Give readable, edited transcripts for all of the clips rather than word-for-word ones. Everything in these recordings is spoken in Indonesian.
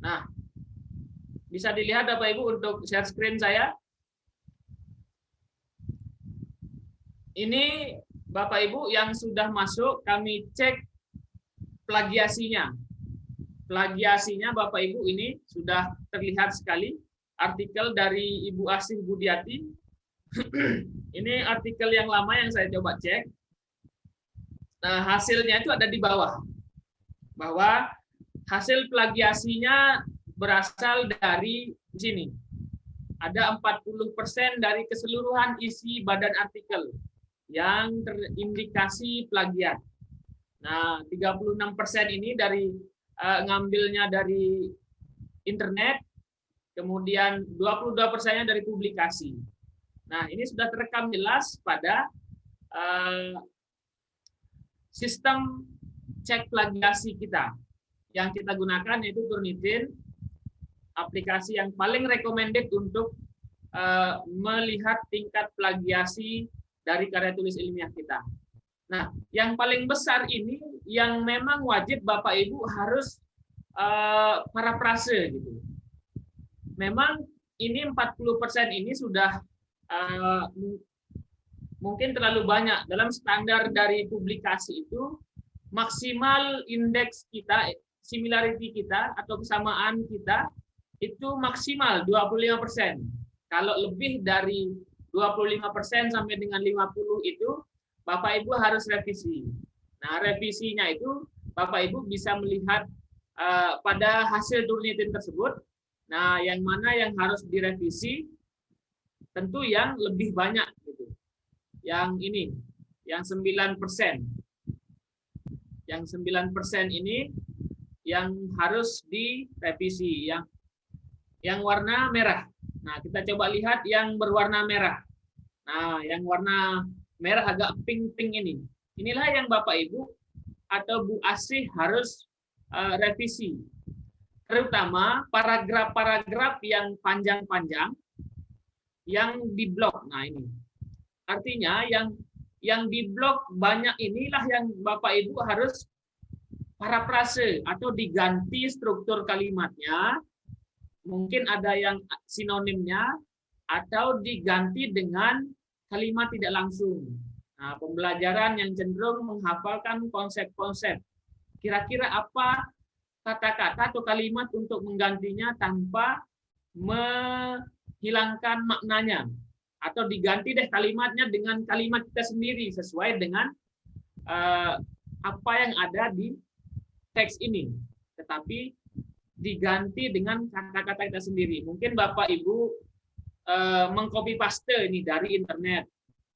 Nah, bisa dilihat Bapak Ibu untuk share screen saya. Ini Bapak Ibu yang sudah masuk, kami cek plagiasinya. Plagiasinya Bapak Ibu ini sudah terlihat sekali. Artikel dari Ibu Asih Budiati. Ini artikel yang lama yang saya coba cek. Nah, hasilnya itu ada di bawah. Bahwa hasil plagiasinya berasal dari sini. Ada 40% dari keseluruhan isi badan artikel yang terindikasi plagiat. Nah, 36% ini dari ngambilnya dari internet, kemudian 22%-nya dari publikasi. Nah, ini sudah terekam jelas pada sistem cek plagiasi kita. Yang kita gunakan yaitu Turnitin, aplikasi yang paling recommended untuk melihat tingkat plagiasi dari karya tulis ilmiah kita. Nah, yang paling besar ini yang memang wajib Bapak Ibu harus parafrase gitu. Memang ini 40% ini sudah mungkin terlalu banyak. Dalam standar dari publikasi itu maksimal indeks kita, similarity kita atau kesamaan kita itu maksimal 25%. Kalau lebih dari 25% sampai dengan 50 itu Bapak Ibu harus revisi. Nah, revisinya itu Bapak Ibu bisa melihat pada hasil Turnitin tersebut. Nah, yang mana yang harus direvisi tentu yang lebih banyak gitu. Yang ini, yang 9%. Yang 9% ini yang harus direvisi, yang warna merah. Nah, kita coba lihat yang berwarna merah. Nah, yang warna merah agak pink-pink ini. Inilah yang Bapak Ibu atau Bu Asih harus revisi. Terutama paragraf-paragraf yang panjang-panjang yang diblok. Nah, ini. Artinya yang diblok banyak inilah yang Bapak Ibu harus parafrase atau diganti struktur kalimatnya. Mungkin ada yang sinonimnya atau diganti dengan kalimat tidak langsung. Nah, pembelajaran yang cenderung menghafalkan konsep-konsep. Kira-kira apa kata-kata atau kalimat untuk menggantinya tanpa menghilangkan maknanya. Atau diganti deh kalimatnya dengan kalimat kita sendiri sesuai dengan apa yang ada di teks ini. Tetapi diganti dengan kata-kata kita sendiri. Mungkin Bapak Ibu mengcopy paste ini dari internet.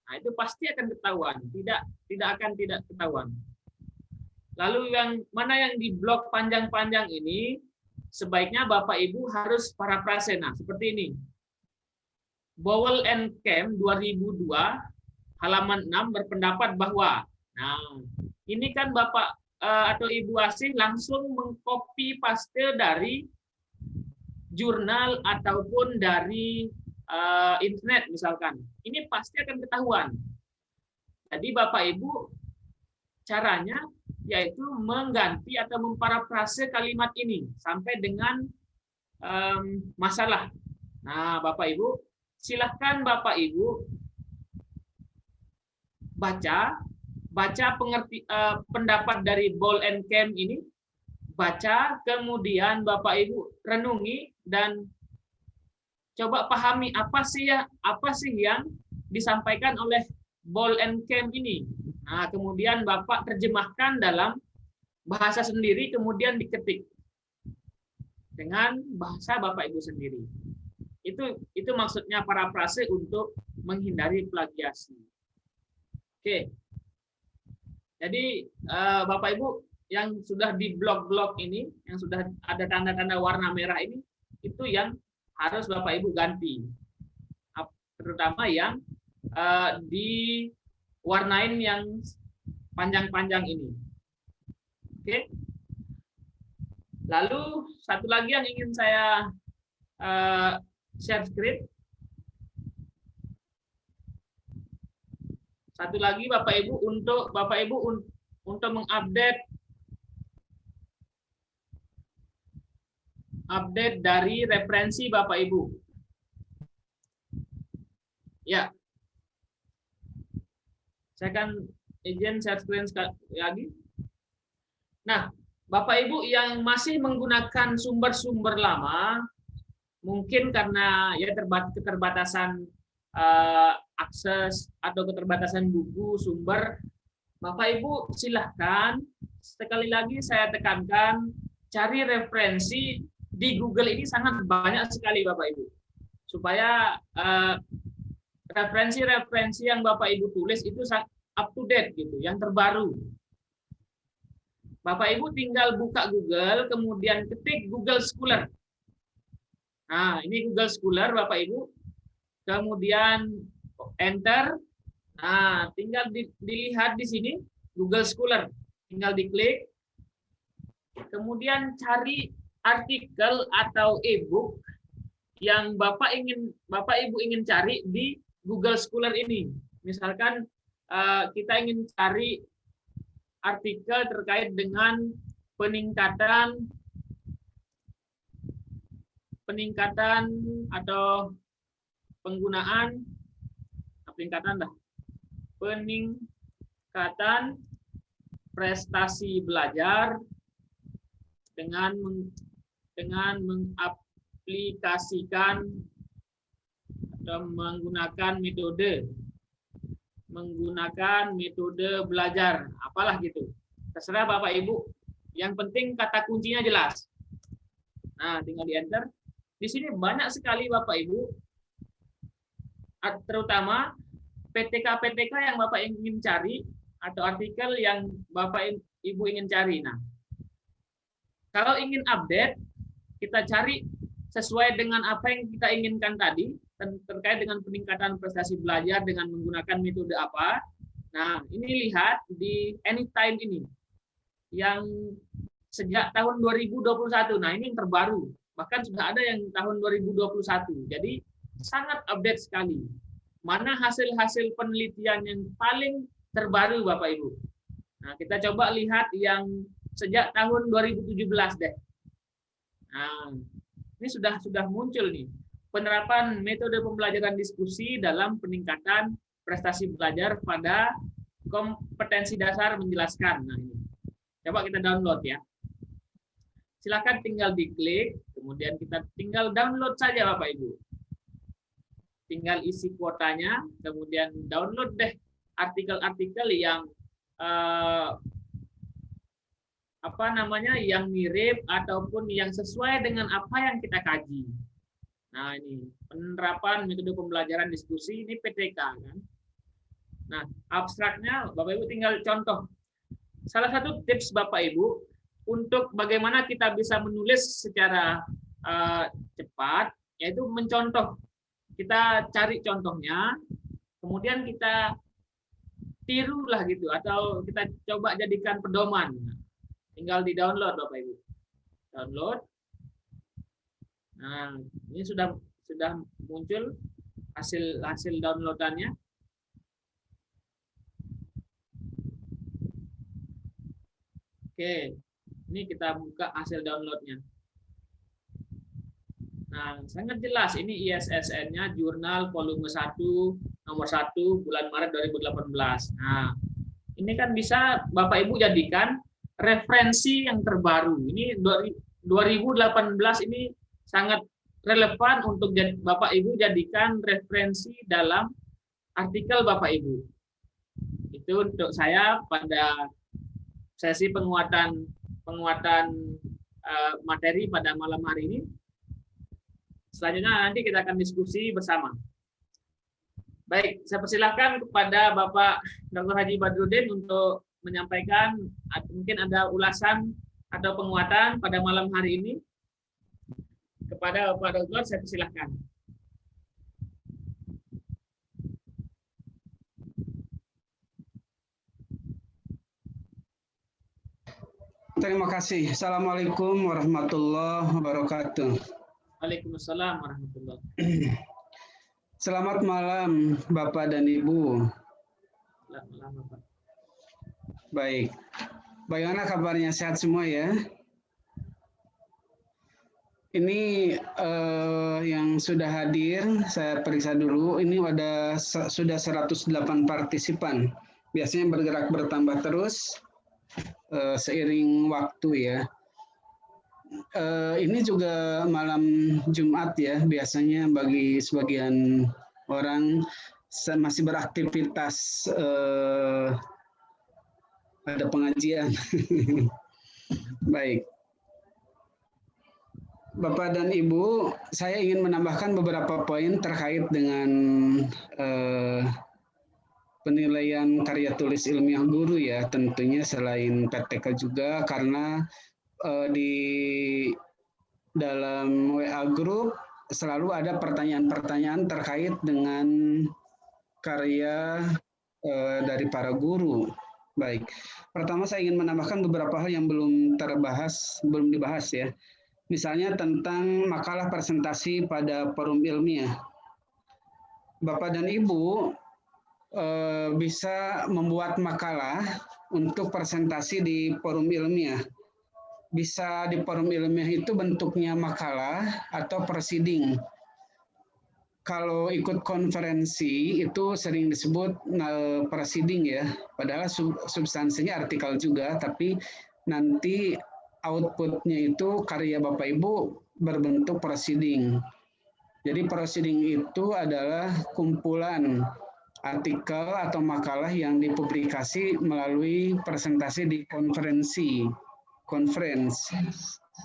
Nah, itu pasti akan ketahuan. Tidak akan tidak ketahuan. Lalu yang mana yang diblok panjang-panjang ini sebaiknya Bapak Ibu harus parafrase. Nah, seperti ini. Bowell and Camp 2002 halaman 6 berpendapat bahwa, nah ini kan Bapak atau Ibu Asih langsung mengcopy paste dari jurnal ataupun dari internet misalkan. Ini pasti akan ketahuan. Jadi Bapak Ibu caranya yaitu mengganti atau memparafrase kalimat ini sampai dengan masalah. Nah, Bapak Ibu silahkan Bapak Ibu baca pendapat dari Bowell and Camp ini, baca, kemudian Bapak Ibu renungi dan coba pahami apa sih yang disampaikan oleh Bowell and Camp ini. Nah, kemudian Bapak terjemahkan dalam bahasa sendiri, kemudian diketik dengan bahasa Bapak Ibu sendiri. Itu maksudnya parafrase untuk menghindari plagiasi. Oke. Jadi Bapak Ibu yang sudah di blok-blok ini, yang sudah ada tanda-tanda warna merah ini, itu yang harus Bapak Ibu ganti. Terutama yang diwarnain yang panjang-panjang ini. Oke. Lalu satu lagi yang ingin saya share screen. Satu lagi Bapak Ibu untuk mengupdate update dari referensi Bapak Ibu. Ya, saya akan izin share screen lagi. Nah, Bapak Ibu yang masih menggunakan sumber-sumber lama, mungkin karena ya keterbatasan akses atau keterbatasan buku sumber, Bapak Ibu silahkan sekali lagi saya tekankan cari referensi di Google ini sangat banyak sekali Bapak Ibu, supaya referensi-referensi yang Bapak Ibu tulis itu up to date gitu, yang terbaru. Bapak Ibu tinggal buka Google, kemudian ketik Google Scholar. Nah, ini Google Scholar Bapak Ibu. Kemudian enter. Nah, tinggal dilihat di sini Google Scholar. Tinggal diklik. Kemudian cari artikel atau e-book yang Bapak Ibu ingin cari di Google Scholar ini. Misalkan kita ingin cari artikel terkait dengan peningkatan atau peningkatan prestasi belajar dengan mengaplikasikan atau menggunakan belajar, apalah gitu. Terserah Bapak Ibu. Yang penting kata kuncinya jelas. Nah, tinggal di enter. Di sini banyak sekali Bapak Ibu, terutama PTK yang Bapak ingin cari atau artikel yang Bapak Ibu ingin cari. Nah, kalau ingin update, kita cari sesuai dengan apa yang kita inginkan tadi, terkait dengan peningkatan prestasi belajar dengan menggunakan metode apa. Nah, ini lihat di Anytime ini, yang sejak tahun 2021. Nah, ini yang terbaru. Bahkan sudah ada yang tahun 2021. Jadi, sangat update sekali. Mana hasil-hasil penelitian yang paling terbaru, Bapak Ibu. Nah, kita coba lihat yang sejak tahun 2017 deh. Nah, ini sudah muncul nih. Penerapan metode pembelajaran diskusi dalam peningkatan prestasi belajar pada kompetensi dasar menjelaskan. Nah, ini. Coba kita download ya. Silakan tinggal diklik, kemudian kita tinggal download saja Bapak Ibu. Tinggal isi kuotanya, kemudian download deh artikel-artikel yang yang mirip ataupun yang sesuai dengan apa yang kita kaji. Nah, ini penerapan metode pembelajaran diskusi, ini PTK kan. Nah, abstraknya Bapak Ibu tinggal contoh. Salah satu tips Bapak Ibu untuk bagaimana kita bisa menulis secara cepat, yaitu mencontoh. Kita cari contohnya, kemudian kita tirulah gitu, atau kita coba jadikan pedoman. Tinggal di download Bapak Ibu. Download. Nah, ini sudah muncul hasil downloadannya. Oke, ini kita buka hasil downloadnya. Nah, sangat jelas ini ISSN-nya jurnal volume 1 nomor 1 bulan Maret 2018. Nah, ini kan bisa Bapak Ibu jadikan referensi yang terbaru. Ini 2018 ini sangat relevan untuk Bapak Ibu jadikan referensi dalam artikel Bapak Ibu. Itu untuk saya pada sesi penguatan materi pada malam hari ini. Selanjutnya nanti kita akan diskusi bersama. Baik, saya persilahkan kepada Bapak Dr. Haji Badrudin untuk menyampaikan mungkin ada ulasan atau penguatan pada malam hari ini. Kepada Bapak Dr. saya persilahkan. Terima kasih. Assalamualaikum warahmatullahi wabarakatuh. Waalaikumsalam warahmatullahi wabarakatuh. Selamat malam Bapak dan Ibu. Selamat malam Bapak. Baik. Bagaimana kabarnya, sehat semua ya? Ini yang sudah hadir, saya periksa dulu. Ini ada sudah 108 partisipan. Biasanya bergerak bertambah terus seiring waktu ya. Ini juga malam Jumat ya. Biasanya bagi sebagian orang masih beraktivitas, ada pengajian. Baik. Bapak dan Ibu, saya ingin menambahkan beberapa poin terkait dengan penilaian karya tulis ilmiah guru ya, tentunya selain PTK juga, karena di dalam WA Group selalu ada pertanyaan-pertanyaan terkait dengan karya dari para guru. Baik, pertama saya ingin menambahkan beberapa hal yang belum dibahas ya. Misalnya tentang makalah presentasi pada forum ilmiah. Bapak dan Ibu bisa membuat makalah untuk presentasi di forum ilmiah. Bisa di forum ilmiah itu bentuknya makalah atau proceeding. Kalau ikut konferensi itu sering disebut proceeding ya, padahal substansinya artikel juga, tapi nanti outputnya itu karya Bapak Ibu berbentuk proceeding. Jadi proceeding itu adalah kumpulan artikel atau makalah yang dipublikasi melalui presentasi di conference,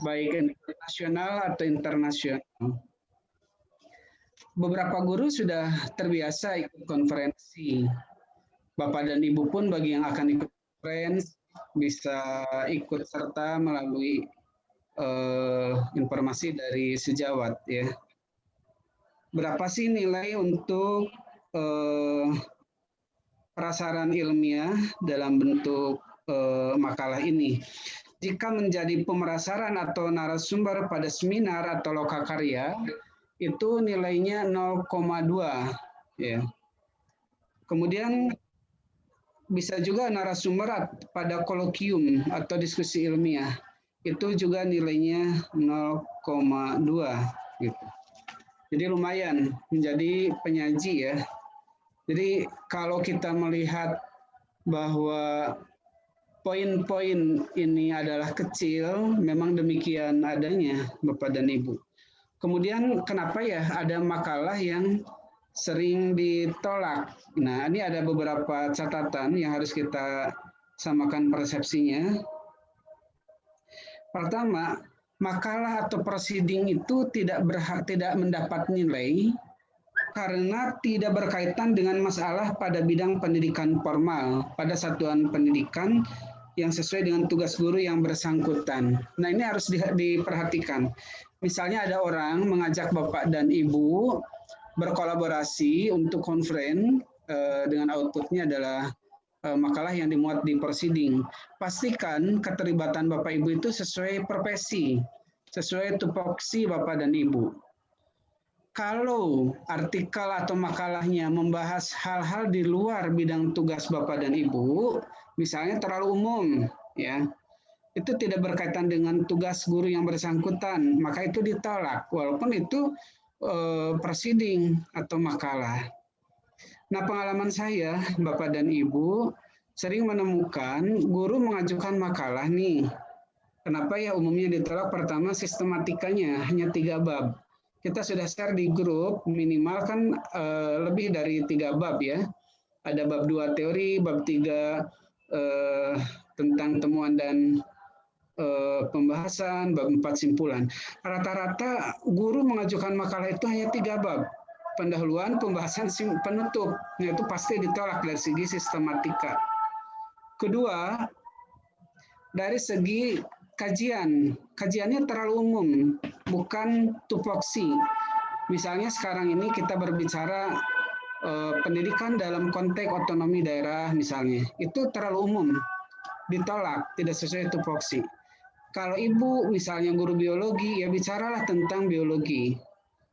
baik nasional atau internasional. Beberapa guru sudah terbiasa ikut konferensi. Bapak dan Ibu pun bagi yang akan ikut konferensi bisa ikut serta melalui informasi dari sejawat ya. Berapa sih nilai untuk prasaran ilmiah dalam bentuk makalah ini? Jika menjadi pemerasaran atau narasumber pada seminar atau lokakarya, itu nilainya 0,2 ya. Kemudian bisa juga narasumber pada kolokium atau diskusi ilmiah. Itu juga nilainya 0,2 gitu. Jadi lumayan menjadi penyaji ya. Jadi kalau kita melihat bahwa poin-poin ini adalah kecil, memang demikian adanya Bapak dan Ibu. Kemudian kenapa ya ada makalah yang sering ditolak? Nah, ini ada beberapa catatan yang harus kita samakan persepsinya. Pertama, makalah atau proceeding itu tidak mendapat nilai karena tidak berkaitan dengan masalah pada bidang pendidikan formal pada satuan pendidikan yang sesuai dengan tugas guru yang bersangkutan. Nah, ini harus diperhatikan. Misalnya ada orang mengajak Bapak dan Ibu berkolaborasi untuk conference dengan outputnya adalah makalah yang dimuat di proceeding. Pastikan keterlibatan Bapak Ibu itu sesuai profesi, sesuai tupoksi Bapak dan Ibu. Kalau artikel atau makalahnya membahas hal-hal di luar bidang tugas Bapak dan Ibu, misalnya terlalu umum, ya, itu tidak berkaitan dengan tugas guru yang bersangkutan, maka itu ditolak, walaupun itu proceeding atau makalah. Nah, pengalaman saya, Bapak dan Ibu, sering menemukan guru mengajukan makalah nih. Kenapa ya umumnya ditolak? Pertama, sistematikanya hanya 3 bab. Kita sudah share di grup, minimal kan lebih dari 3 bab ya. Ada bab 2 teori, bab 3 tentang temuan dan pembahasan, bab 4 simpulan. Rata-rata guru mengajukan makalah itu hanya 3 bab. Pendahuluan, pembahasan, penutup. Nah, itu pasti ditolak dari segi sistematika. Kedua, dari segi kajian. Kajiannya terlalu umum, bukan tupoksi. Misalnya sekarang ini kita berbicara pendidikan dalam konteks otonomi daerah misalnya. Itu terlalu umum, ditolak, tidak sesuai tupoksi. Kalau Ibu misalnya guru biologi, ya bicaralah tentang biologi.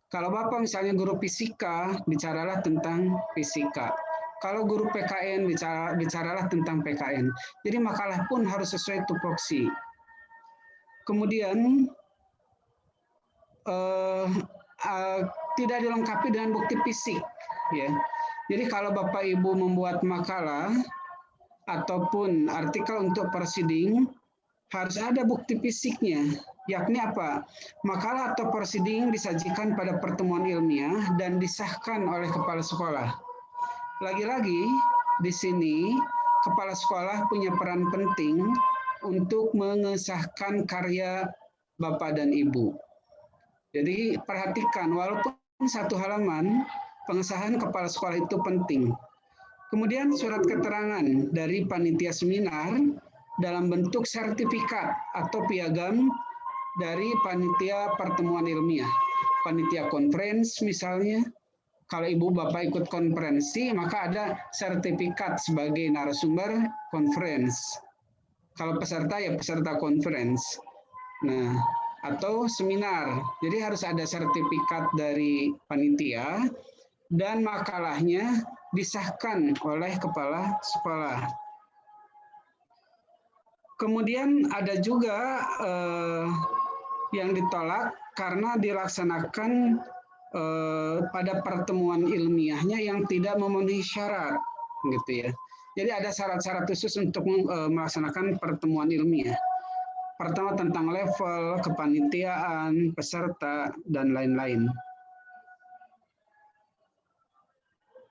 Kalau Bapak misalnya guru fisika, bicaralah tentang fisika. Kalau guru PKN, bicaralah tentang PKN. Jadi makalah pun harus sesuai tupoksi. Kemudian eh, tidak dilengkapi dengan bukti fisik, ya. Jadi kalau Bapak Ibu membuat makalah ataupun artikel untuk proceeding, harus ada bukti fisiknya, yakni apa? Makalah atau proceeding disajikan pada pertemuan ilmiah dan disahkan oleh kepala sekolah. Lagi-lagi di sini kepala sekolah punya peran penting untuk mengesahkan karya Bapak dan Ibu. Jadi perhatikan, walaupun satu halaman, pengesahan kepala sekolah itu penting. Kemudian surat keterangan dari panitia seminar dalam bentuk sertifikat atau piagam dari panitia pertemuan ilmiah. Panitia conference misalnya, kalau Ibu Bapak ikut konferensi, maka ada sertifikat sebagai narasumber conference. Kalau peserta ya peserta conference. Nah, atau seminar. Jadi harus ada sertifikat dari panitia dan makalahnya disahkan oleh kepala sekolah. Kemudian ada juga yang ditolak karena dilaksanakan pada pertemuan ilmiahnya yang tidak memenuhi syarat, gitu ya. Jadi ada syarat-syarat khusus untuk melaksanakan pertemuan ilmiah. Pertama tentang level, kepanitiaan, peserta, dan lain-lain.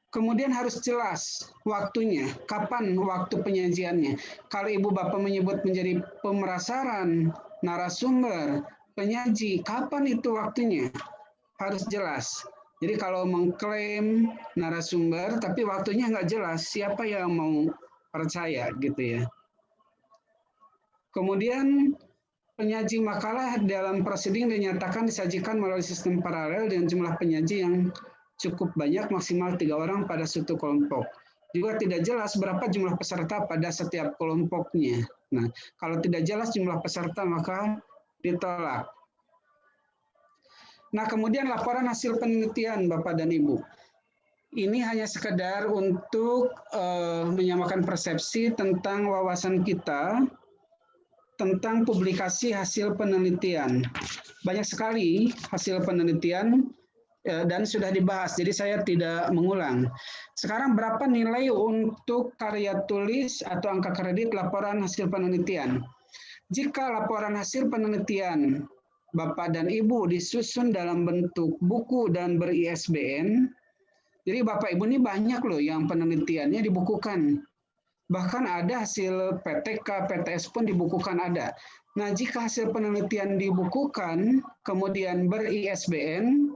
Kemudian harus jelas waktunya, kapan waktu penyajiannya. Kalau Ibu Bapak menyebut menjadi pemerasaran, narasumber, penyaji, kapan itu waktunya? Harus jelas. Jadi kalau mengklaim narasumber, tapi waktunya nggak jelas, siapa yang mau percaya gitu ya. Kemudian penyaji makalah dalam proceeding dinyatakan disajikan melalui sistem paralel dengan jumlah penyaji yang cukup banyak, maksimal 3 orang pada suatu kelompok. Juga tidak jelas berapa jumlah peserta pada setiap kelompoknya. Nah, kalau tidak jelas jumlah peserta maka ditolak. Nah, kemudian laporan hasil penelitian Bapak dan Ibu. Ini hanya sekedar untuk menyamakan persepsi tentang wawasan kita tentang publikasi hasil penelitian. Banyak sekali hasil penelitian dan sudah dibahas, jadi saya tidak mengulang. Sekarang berapa nilai untuk karya tulis atau angka kredit laporan hasil penelitian? Jika laporan hasil penelitian Bapak dan Ibu disusun dalam bentuk buku dan ber-ISBN, jadi Bapak Ibu ini banyak loh yang penelitiannya dibukukan. Bahkan ada hasil PTK, PTS pun dibukukan ada. Nah, jika hasil penelitian dibukukan, kemudian ber-ISBN,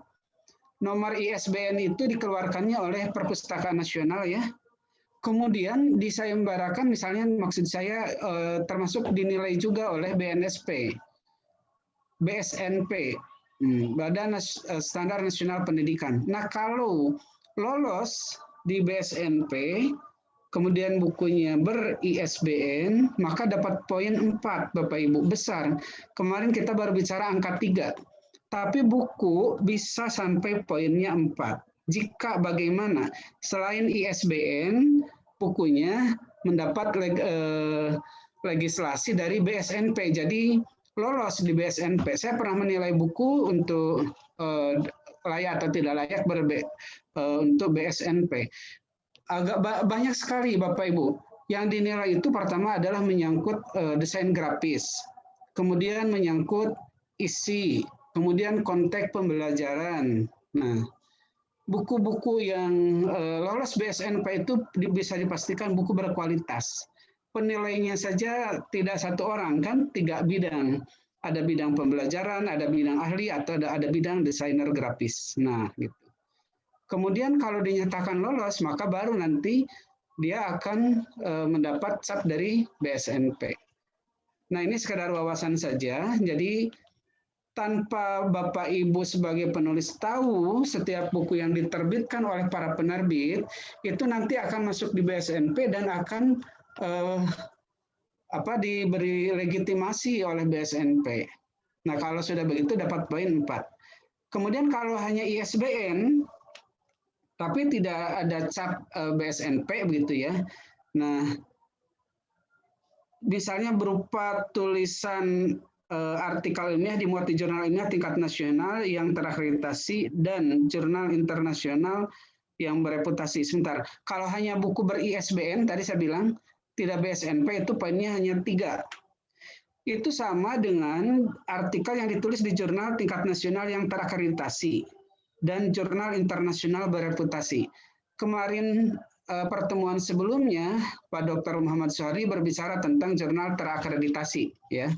nomor ISBN itu dikeluarkannya oleh Perpustakaan Nasional ya. Kemudian disayembarakan, misalnya maksud saya termasuk dinilai juga oleh BNSP, BSNP, Badan Standar Nasional Pendidikan. Nah, kalau lolos di BSNP, kemudian bukunya ber-ISBN, maka dapat poin 4, Bapak Ibu, besar. Kemarin kita baru bicara angka 3. Tapi buku bisa sampai poinnya 4. Jika bagaimana? Selain ISBN, bukunya mendapat legislasi dari BSNP. Jadi lolos di BSNP. Saya pernah menilai buku untuk layak atau tidak layak untuk BSNP. Agak banyak sekali Bapak Ibu. Yang dinilai itu pertama adalah menyangkut desain grafis. Kemudian menyangkut isi. Kemudian konteks pembelajaran. Nah, buku-buku yang lolos BSNP itu bisa dipastikan buku berkualitas. Penilainya saja tidak satu orang, kan 3 bidang. Ada bidang pembelajaran, ada bidang ahli, atau ada bidang desainer grafis. Nah, gitu. Kemudian kalau dinyatakan lolos, maka baru nanti dia akan mendapat cap dari BSNP. Nah, ini sekedar wawasan saja. Jadi tanpa Bapak Ibu sebagai penulis tahu setiap buku yang diterbitkan oleh para penerbit itu nanti akan masuk di BSNP dan akan diberi legitimasi oleh BSNP. Nah, kalau sudah begitu dapat poin 4. Kemudian kalau hanya ISBN tapi tidak ada cap BSNP begitu ya. Nah, misalnya berupa tulisan artikel ilmiah dimuat di jurnal ilmiah tingkat nasional yang terakreditasi dan jurnal internasional yang bereputasi. Sebentar, kalau hanya buku ber-ISBN, tadi saya bilang, tidak BSNP, itu poinnya hanya 3. Itu sama dengan artikel yang ditulis di jurnal tingkat nasional yang terakreditasi dan jurnal internasional bereputasi. Kemarin pertemuan sebelumnya, Pak Dr. Muhammad Soehari berbicara tentang jurnal terakreditasi. Ya.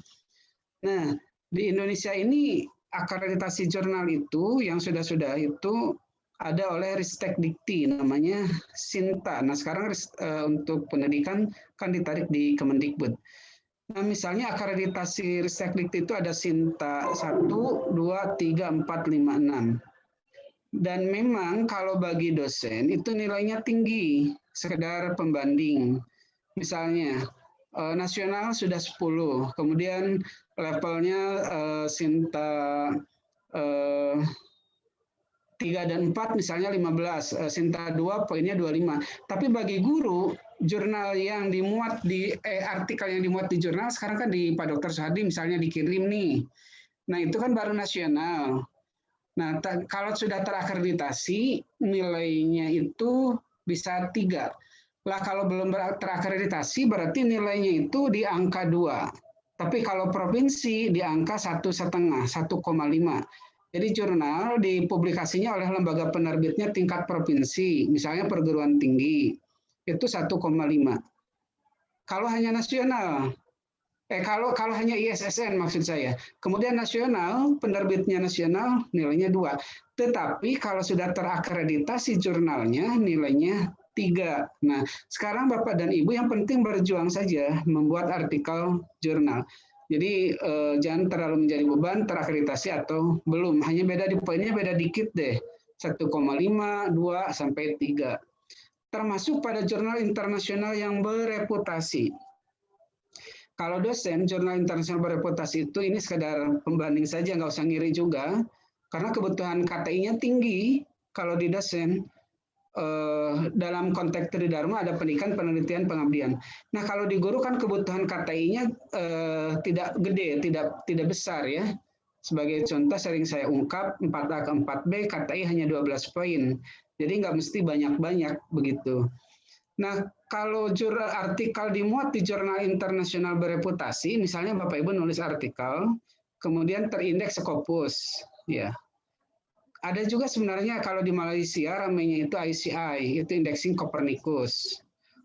Nah, di Indonesia ini akreditasi jurnal itu yang sudah-sudah itu ada oleh Ristek Dikti, namanya Sinta. Nah, sekarang untuk pendidikan kan ditarik di Kemendikbud. Nah, misalnya akreditasi Ristek Dikti itu ada Sinta 1, 2, 3, 4, 5, 6. Dan memang kalau bagi dosen itu nilainya tinggi, sekedar pembanding. Misalnya, nasional sudah 10, kemudian levelnya Sinta 3 dan 4 misalnya 15, Sinta 2 poinnya 25. Tapi bagi guru, jurnal yang dimuat di artikel yang dimuat di jurnal sekarang kan di Pak Dr. Soehari misalnya dikirim nih. Nah, itu kan baru nasional. Nah, kalau sudah terakreditasi nilainya itu bisa 3. Lah kalau belum terakreditasi berarti nilainya itu di angka 2. Tapi kalau provinsi di angka 1,5, 1,5. Jadi jurnal dipublikasinya oleh lembaga penerbitnya tingkat provinsi, misalnya perguruan tinggi, itu 1,5. Kalau hanya nasional, kalau hanya ISSN maksud saya, kemudian nasional, penerbitnya nasional nilainya 2. Tetapi kalau sudah terakreditasi jurnalnya nilainya 3. Nah, sekarang Bapak dan Ibu yang penting berjuang saja membuat artikel jurnal. Jadi jangan terlalu menjadi beban terakreditasi atau belum. Hanya beda di poinnya beda dikit deh. 1,5, 2, sampai 3. Termasuk pada jurnal internasional yang bereputasi. Kalau dosen, jurnal internasional bereputasi itu ini sekedar pembanding saja, nggak usah ngiri juga. Karena kebutuhan KTI-nya tinggi. Kalau di dosen, dalam konteks Tridharma ada pendidikan, penelitian, pengabdian. Nah, kalau di guru kan kebutuhan KTI-nya tidak gede, tidak besar ya. Sebagai contoh sering saya ungkap, 4A ke 4B, KTI hanya 12 poin. Jadi nggak mesti banyak-banyak begitu. Nah, kalau artikel dimuat di jurnal internasional bereputasi, misalnya Bapak Ibu nulis artikel, kemudian terindeks Scopus, ya. Ada juga sebenarnya kalau di Malaysia ramainya itu ICI, itu Indexing Copernicus.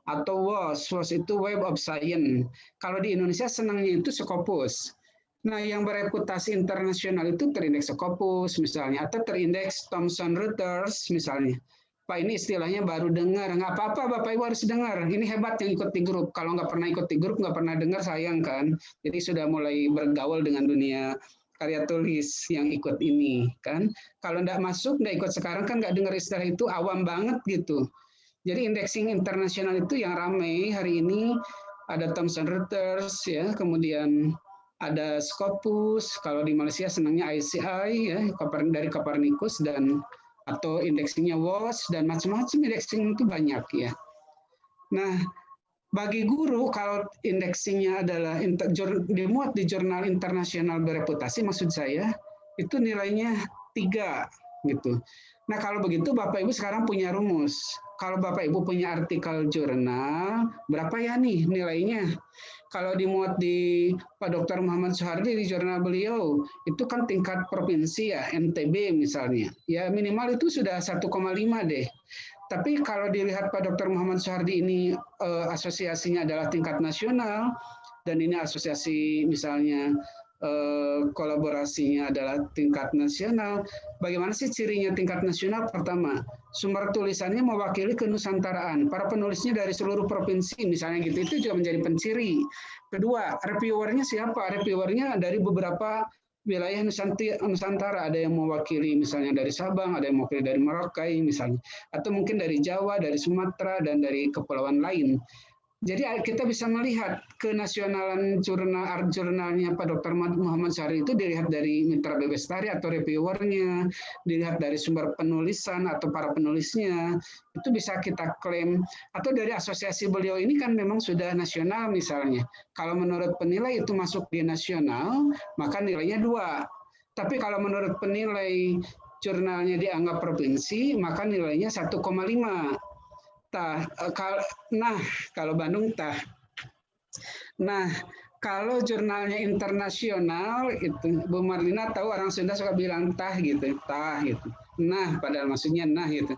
Atau WOS itu Web of Science. Kalau di Indonesia senangnya itu Scopus. Nah, yang bereputasi internasional itu terindeks Scopus misalnya, atau terindeks Thomson Reuters misalnya. Pak, ini istilahnya baru dengar. Nggak apa-apa, Bapak Ibu harus dengar. Ini hebat yang ikut di grup. Kalau nggak pernah ikut di grup, nggak pernah dengar, sayang kan. Jadi sudah mulai bergaul dengan dunia karya tulis yang ikut ini. Kan. Kalau nggak masuk, nggak ikut sekarang, kan nggak dengar istilah itu, awam banget gitu. Jadi indexing internasional itu yang ramai hari ini, ada Thomson Reuters, ya, kemudian ada Scopus, kalau di Malaysia senangnya ICI, ya, dari Copernicus, dan atau indeksingnya WOS, dan macam-macam indexing itu banyak ya. Nah, bagi guru kalau indeksingnya adalah dimuat di jurnal internasional bereputasi, maksud saya itu nilainya 3 gitu. Nah, kalau begitu Bapak Ibu sekarang punya rumus. Kalau Bapak Ibu punya artikel jurnal, berapa ya nih nilainya? Kalau dimuat di Pak Dr. Muhammad Soehari di jurnal beliau, itu kan tingkat provinsi ya, NTB misalnya. Ya minimal itu sudah 1,5 deh. Tapi kalau dilihat Pak Dr. Muhammad Soehari ini asosiasinya adalah tingkat nasional, dan ini asosiasi misalnya kolaborasinya adalah tingkat nasional. Bagaimana sih cirinya tingkat nasional? Pertama, sumber tulisannya mewakili kenusantaraan. Para penulisnya dari seluruh provinsi, misalnya gitu, itu juga menjadi penciri. Kedua, reviewernya siapa? Reviewernya dari beberapa wilayah Nusantara. Ada yang mewakili misalnya dari Sabang, ada yang mewakili dari Merauke misalnya, atau mungkin dari Jawa, dari Sumatera, dan dari kepulauan lain. Jadi kita bisa melihat kenasionalan jurnalnya Pak Dr. Muhammad Syahri itu dilihat dari Mitra Bestari atau reviewernya, dilihat dari sumber penulisan atau para penulisnya, itu bisa kita klaim. Atau dari asosiasi beliau ini kan memang sudah nasional misalnya. Kalau menurut penilai itu masuk di nasional, maka nilainya 2. Tapi kalau menurut penilai jurnalnya dianggap provinsi, maka nilainya 1,5. Nah, kalau Bandung tah. Nah, kalau jurnalnya internasional itu Bu Marlina tahu orang Sunda suka bilang tah gitu. Nah, padahal maksudnya nah gitu.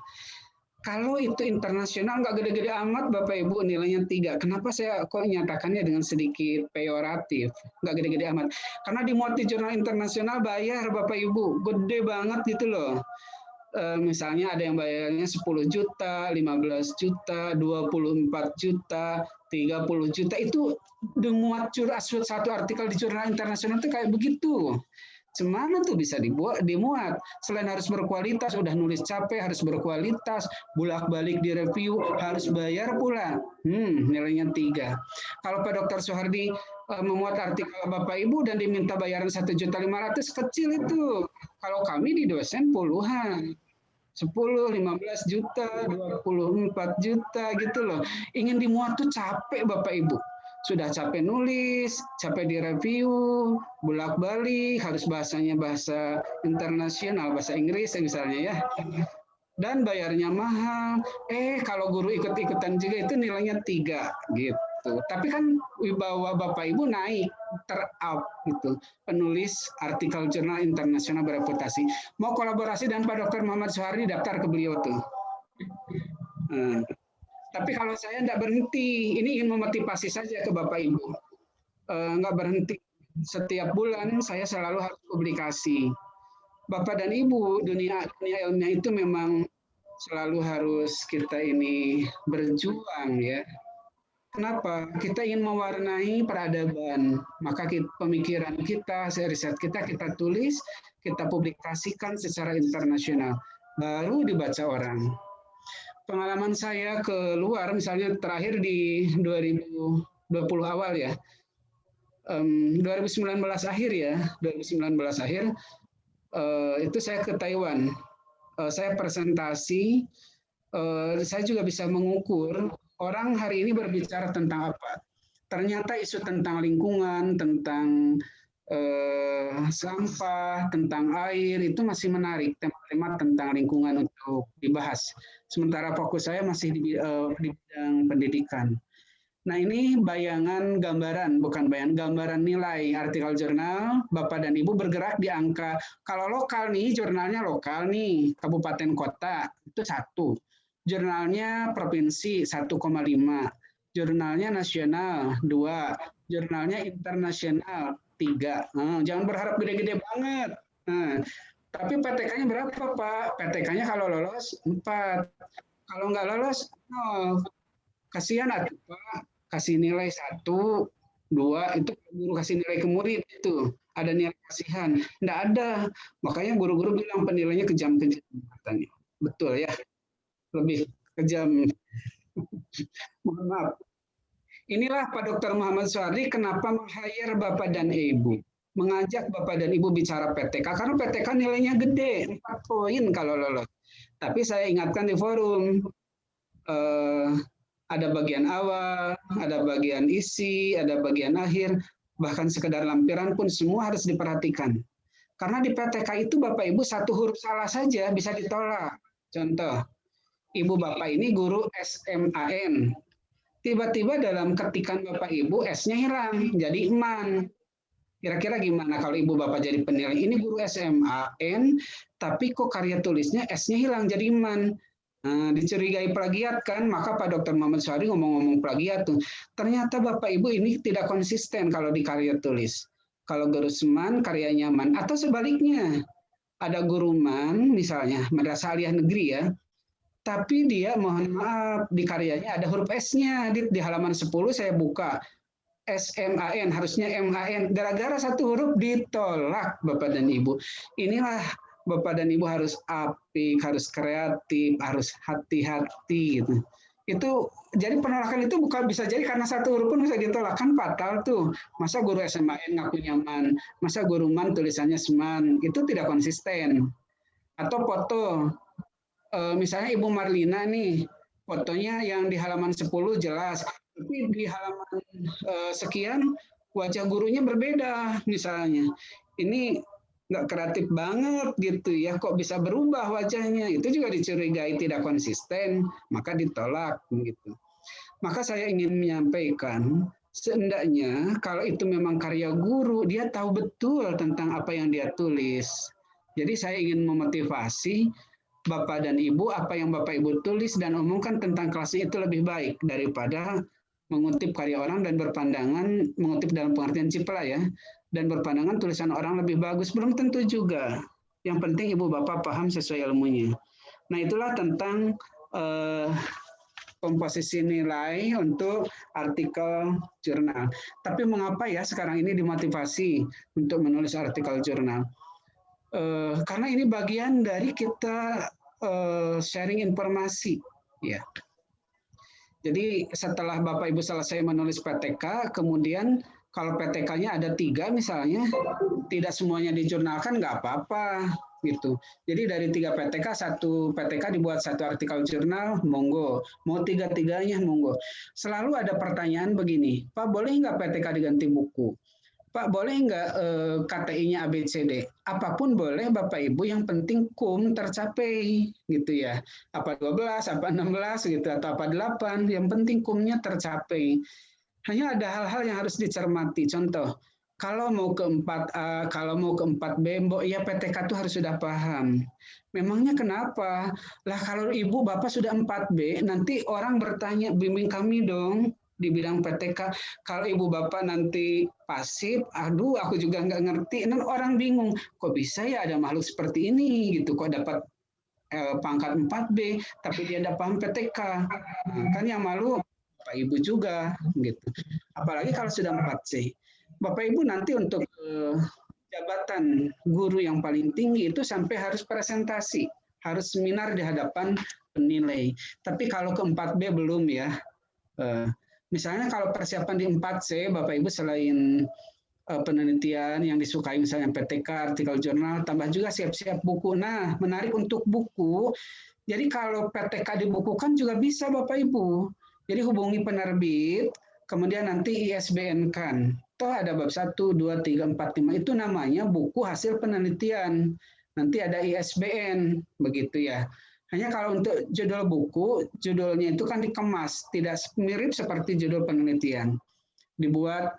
Kalau itu internasional nggak gede-gede amat Bapak Ibu nilainya 3. Kenapa saya kok nyatakannya dengan sedikit peyoratif? Nggak gede-gede amat. Karena dimuat di jurnal internasional bayar Bapak Ibu. Gede banget gitu loh. Misalnya ada yang bayarnya 10 juta, 15 juta, 24 juta, 30 juta. Itu dimuat satu artikel di jurnal internasional itu kayak begitu. Semana tuh bisa dimuat. Selain harus berkualitas, udah nulis capek, harus berkualitas, bolak-balik di review, harus bayar pula. Nilainya 3. Kalau Pak Dr. Soehardi memuat artikel Bapak Ibu dan diminta bayaran 1.500.000, kecil itu. Kalau kami di dosen puluhan. 10, 15 juta, 24 juta gitu loh. Ingin dimuat tuh capek Bapak Ibu. Sudah capek nulis, capek direview, bolak-balik, harus bahasanya bahasa internasional, bahasa Inggris misalnya ya. Dan bayarnya mahal. Kalau guru ikut-ikutan juga itu nilainya 3 gitu. Tapi kan wibawa Bapak Ibu naik, ter-up gitu. Penulis artikel jurnal internasional bereputasi. Mau kolaborasi dengan Pak Dr. Muhammad Syahri, daftar ke beliau tuh. Tapi kalau saya tidak berhenti, ini ingin memotivasi saja ke Bapak Ibu. Nggak berhenti. Setiap bulan saya selalu harus publikasi. Bapak dan Ibu, dunia ilmiah itu memang selalu harus kita ini berjuang ya. Kenapa? Kita ingin mewarnai peradaban, maka pemikiran kita, riset kita tulis, kita publikasikan secara internasional, baru dibaca orang. Pengalaman saya ke luar, misalnya terakhir di 2020 awal ya, 2019 akhir ya, 2019 akhir, itu saya ke Taiwan. Saya presentasi, saya juga bisa mengukur orang hari ini berbicara tentang apa. Ternyata isu tentang lingkungan, tentang sampah, tentang air itu masih menarik, tema-tema tentang lingkungan untuk dibahas. Sementara fokus saya masih di bidang pendidikan. Nah ini bayangan gambaran, bukan gambaran nilai artikel jurnal, Bapak dan Ibu bergerak di angka, kalau lokal nih, jurnalnya lokal nih, kabupaten kota, itu 1. Jurnalnya provinsi 1,5, jurnalnya nasional 2, jurnalnya internasional 3. Jangan berharap gede-gede banget. Tapi PTK-nya berapa Pak? PTK-nya kalau lolos 4, kalau nggak lolos 0. Kasihan atuh Pak, kasih nilai 1, 2, itu guru kasih nilai ke murid itu. Ada nilai kasihan. Nggak ada. Makanya guru-guru bilang penilaiannya kejam-kejam katanya. Betul ya? Lebih kejam. Mohon maaf. Inilah Pak Dr. Muhammad Syahri kenapa meng-hire Bapak dan Ibu. Mengajak Bapak dan Ibu bicara PTK, karena PTK nilainya gede, 4 poin kalau lolos. Tapi saya ingatkan di forum, ada bagian awal, ada bagian isi, ada bagian akhir, bahkan sekedar lampiran pun semua harus diperhatikan. Karena di PTK itu Bapak Ibu 1 huruf salah saja bisa ditolak. Contoh, Ibu Bapak ini guru SMAN. Tiba-tiba dalam ketikan Bapak Ibu S-nya hilang, jadi Iman. Kira-kira gimana kalau Ibu Bapak jadi penilai? Ini guru SMAN, tapi kok karya tulisnya S-nya hilang, jadi Iman. Nah, dicurigai plagiat kan, maka Pak Dr. Muhammad Syahri ngomong-ngomong plagiat tuh. Ternyata Bapak Ibu ini tidak konsisten kalau di karya tulis. Kalau guru SMAN karyanya Man, atau sebaliknya. Ada guru Man, misalnya, Madrasah Aliyah Negeri ya, tapi dia mohon maaf di karyanya ada huruf S-nya. Di halaman 10 saya buka SMAN, harusnya MAN. Gara-gara 1 huruf ditolak Bapak dan Ibu. Inilah Bapak dan Ibu harus apik, harus kreatif, harus hati-hati gitu. Itu jadi penolakan itu bukan bisa jadi karena satu huruf pun bisa ditolak, kan fatal tuh. Masa guru SMAN ngaku nyaman, masa guru MAN tulisannya SMAN, itu tidak konsisten. Atau foto, misalnya Ibu Marlina nih, fotonya yang di halaman 10 jelas, tapi di halaman sekian wajah gurunya berbeda misalnya. Ini nggak kreatif banget gitu ya, kok bisa berubah wajahnya, itu juga dicurigai tidak konsisten, maka ditolak gitu. Maka saya ingin menyampaikan, seendaknya kalau itu memang karya guru, dia tahu betul tentang apa yang dia tulis. Jadi saya ingin memotivasi Bapak dan Ibu, apa yang Bapak Ibu tulis dan omongkan tentang kelasnya itu lebih baik daripada mengutip karya orang dan berpandangan, mengutip dalam pengertian Cipla ya, dan berpandangan tulisan orang lebih bagus, belum tentu juga. Yang penting Ibu Bapak paham sesuai ilmunya. Nah itulah tentang komposisi nilai untuk artikel jurnal. Tapi mengapa ya sekarang ini dimotivasi untuk menulis artikel jurnal? Karena ini bagian dari kita sharing informasi, ya. Jadi setelah Bapak Ibu selesai menulis PTK, kemudian kalau PTK-nya ada 3 misalnya, tidak semuanya dijurnalkan nggak apa-apa gitu. Jadi dari 3 PTK, 1 PTK dibuat 1 artikel jurnal, monggo. Mau 3-3-nya, monggo. Selalu ada pertanyaan begini, Pak boleh nggak PTK diganti buku? Pak boleh nggak KTI-nya ABCD? Apapun boleh Bapak Ibu, yang penting KUM tercapai gitu ya. Apa 12, apa 16 gitu, atau apa 8, yang penting KUM-nya tercapai. Hanya ada hal-hal yang harus dicermati. Contoh, kalau mau ke 4A, kalau mau ke 4B, Mbok, ya PTK itu harus sudah paham. Memangnya kenapa? Lah kalau Ibu Bapak sudah 4B, nanti orang bertanya, bimbing kami dong di bidang PTK. Kalau Ibu Bapak nanti pasif, aduh aku juga nggak ngerti. Dan orang bingung, kok bisa ya ada makhluk seperti ini gitu, kok dapat pangkat 4B, tapi dia tidak paham PTK. Nah, kan yang malu Bapak Ibu juga gitu. Apalagi kalau sudah 4C. Bapak Ibu nanti untuk jabatan guru yang paling tinggi itu sampai harus presentasi, harus seminar di hadapan penilai. Tapi kalau ke 4B belum ya. Misalnya kalau persiapan di 4C, Bapak Ibu selain penelitian yang disukai misalnya PTK, artikel jurnal, tambah juga siap-siap buku. Nah, menarik untuk buku. Jadi kalau PTK dibukukan juga bisa Bapak Ibu. Jadi hubungi penerbit, kemudian nanti ISBN kan. Toh ada bab 1, 2, 3, 4, 5. Itu namanya buku hasil penelitian. Nanti ada ISBN, begitu ya. Hanya kalau untuk judul buku, judulnya itu kan dikemas, tidak mirip seperti judul penelitian. Dibuat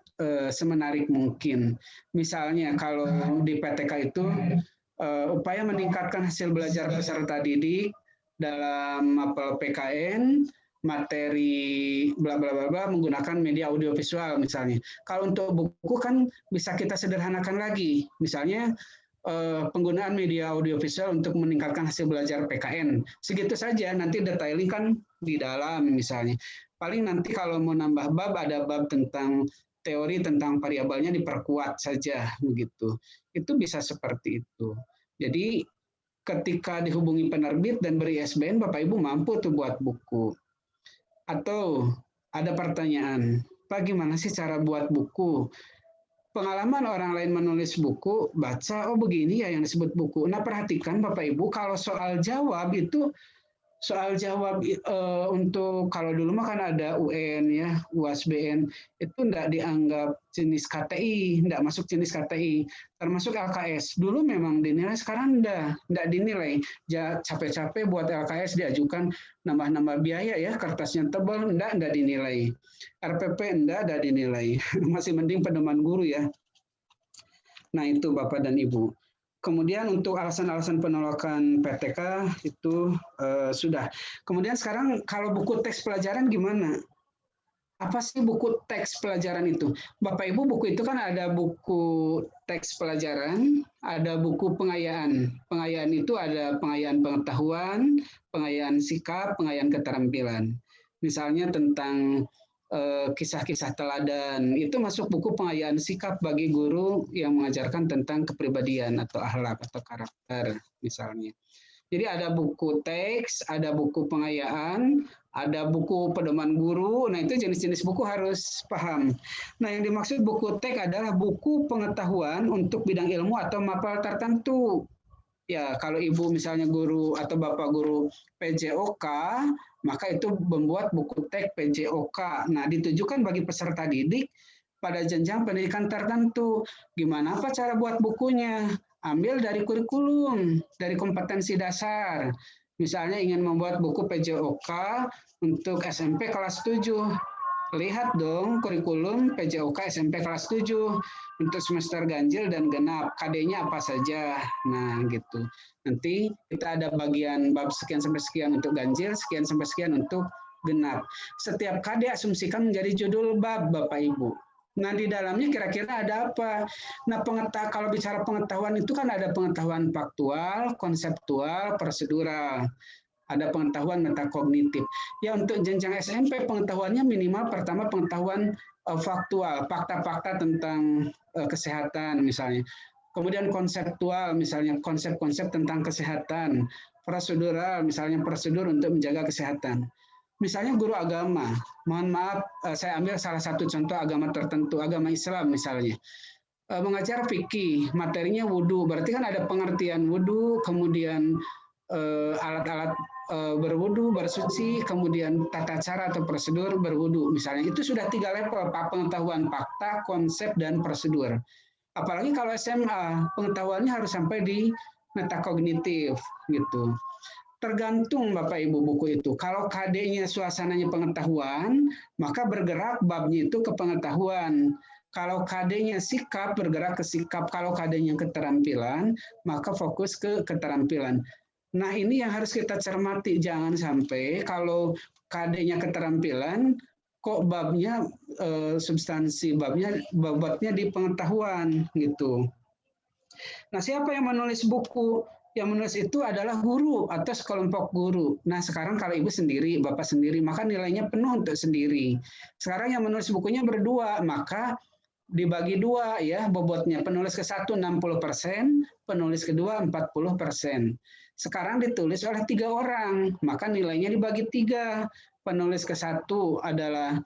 semenarik mungkin. Misalnya kalau di PTK itu upaya meningkatkan hasil belajar peserta didik dalam mapel PKN, materi bla bla bla bla menggunakan media audiovisual misalnya. Kalau untuk buku kan bisa kita sederhanakan lagi. Misalnya penggunaan media audiovisual untuk meningkatkan hasil belajar PKN. Segitu saja, nanti detailing kan di dalam misalnya. Paling nanti kalau mau nambah bab, ada bab tentang teori tentang variabelnya diperkuat saja begitu. Itu bisa seperti itu. Jadi ketika dihubungi penerbit dan beri ISBN, Bapak Ibu mampu tuh buat buku. Atau ada pertanyaan, Pak gimana sih cara buat buku? Pengalaman orang lain menulis buku, baca, oh begini ya yang disebut buku. Nah perhatikan Bapak Ibu, kalau soal jawab itu, soal jawab untuk kalau dulu mah kan ada UN ya, UASBN, itu enggak dianggap jenis KTI, enggak masuk jenis KTI, termasuk LKS. Dulu memang dinilai, sekarang enggak dinilai. Capek-capek buat LKS diajukan nambah-nambah biaya ya, kertasnya tebal, enggak dinilai. RPP enggak dinilai. Masih mending pedoman guru ya. Nah itu Bapak dan Ibu. Kemudian untuk alasan-alasan penolakan PTK itu sudah. Kemudian sekarang kalau buku teks pelajaran gimana? Apa sih buku teks pelajaran itu? Bapak Ibu, buku itu kan ada buku teks pelajaran, ada buku pengayaan. Pengayaan itu ada pengayaan pengetahuan, pengayaan sikap, pengayaan keterampilan. Misalnya tentang kisah-kisah teladan, itu masuk buku pengayaan sikap bagi guru yang mengajarkan tentang kepribadian atau akhlak atau karakter misalnya. Jadi ada buku teks, ada buku pengayaan, ada buku pedoman guru. Nah, itu jenis-jenis buku harus paham. Nah, yang dimaksud buku teks adalah buku pengetahuan untuk bidang ilmu atau mapel tertentu. Ya, kalau ibu misalnya guru atau bapak guru PJOK, maka itu membuat buku teks PJOK. Nah, ditujukan bagi peserta didik pada jenjang pendidikan tertentu. Gimana apa cara buat bukunya? Ambil dari kurikulum, dari kompetensi dasar. Misalnya ingin membuat buku PJOK untuk SMP kelas 7. Lihat dong kurikulum PJOK SMP kelas 7 untuk semester ganjil dan genap. KD-nya apa saja. Nah, gitu. Nanti kita ada bagian bab sekian sampai sekian untuk ganjil, sekian sampai sekian untuk genap. Setiap KD asumsikan menjadi judul bab, Bapak Ibu. Nah, di dalamnya kira-kira ada apa? Nah, kalau bicara pengetahuan itu kan ada pengetahuan faktual, konseptual, prosedural. Ada pengetahuan metakognitif. Ya, untuk jenjang SMP pengetahuannya minimal pertama pengetahuan faktual, fakta-fakta tentang kesehatan misalnya. Kemudian konseptual misalnya konsep-konsep tentang kesehatan. Prosedural misalnya prosedur untuk menjaga kesehatan. Misalnya guru agama, mohon maaf saya ambil salah satu contoh agama tertentu, agama Islam misalnya. Mengajar fikih, materinya wudhu, berarti kan ada pengertian wudhu, kemudian alat-alat berwudhu, bersuci, kemudian tata cara atau prosedur berwudhu misalnya. Itu sudah 3 level, pengetahuan fakta, konsep, dan prosedur. Apalagi kalau SMA, pengetahuannya harus sampai di metakognitif gitu. Tergantung Bapak Ibu buku itu. Kalau KD-nya suasananya pengetahuan, maka bergerak babnya itu ke pengetahuan. Kalau KD-nya sikap, bergerak ke sikap. Kalau KD-nya keterampilan, maka fokus ke keterampilan. Nah, ini yang harus kita cermati. Jangan sampai kalau KD-nya keterampilan, kok babnya, substansi babnya, bobotnya di pengetahuan gitu. Nah, siapa yang menulis buku? Yang menulis itu adalah guru atau sekelompok guru. Nah, sekarang kalau ibu sendiri, bapak sendiri, maka nilainya penuh untuk sendiri. Sekarang yang menulis bukunya berdua, maka dibagi 2 ya bobotnya. Penulis ke-1 60%, penulis kedua 40%. Sekarang ditulis oleh 3 orang, maka nilainya dibagi 3. Penulis ke-1 adalah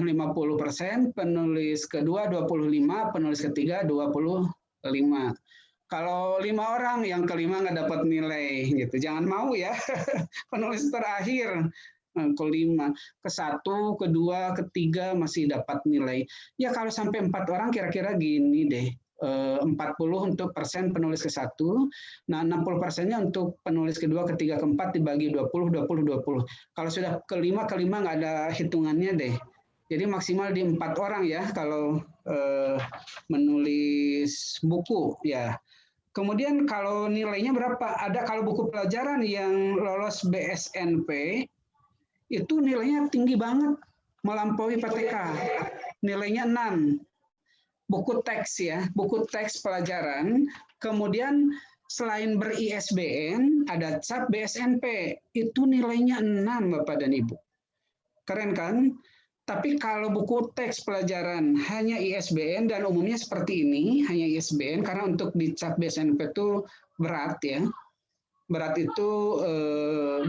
50%, penulis kedua 25, penulis ketiga 25. Kalau 5 orang, yang kelima nggak dapat nilai, gitu. Jangan mau ya, penulis terakhir kelima, ke-1, ke-2, ke-3 masih dapat nilai. Ya kalau sampai 4 orang kira-kira gini deh, 40 untuk persen penulis ke-1, nah 60%-nya untuk penulis kedua, ketiga, keempat dibagi 20, 20, 20. Kalau sudah kelima nggak ada hitungannya deh. Jadi maksimal di 4 orang ya kalau menulis buku ya. Kemudian kalau nilainya berapa? Ada kalau buku pelajaran yang lolos BSNP itu nilainya tinggi banget, melampaui PTK. Nilainya 6. Buku teks ya, buku teks pelajaran. Kemudian selain ber-ISBN ada cap BSNP. Itu nilainya 6 Bapak dan Ibu. Keren kan? Tapi kalau buku teks pelajaran hanya ISBN dan umumnya seperti ini, hanya ISBN karena untuk dicap BSNP itu berat ya. Berat itu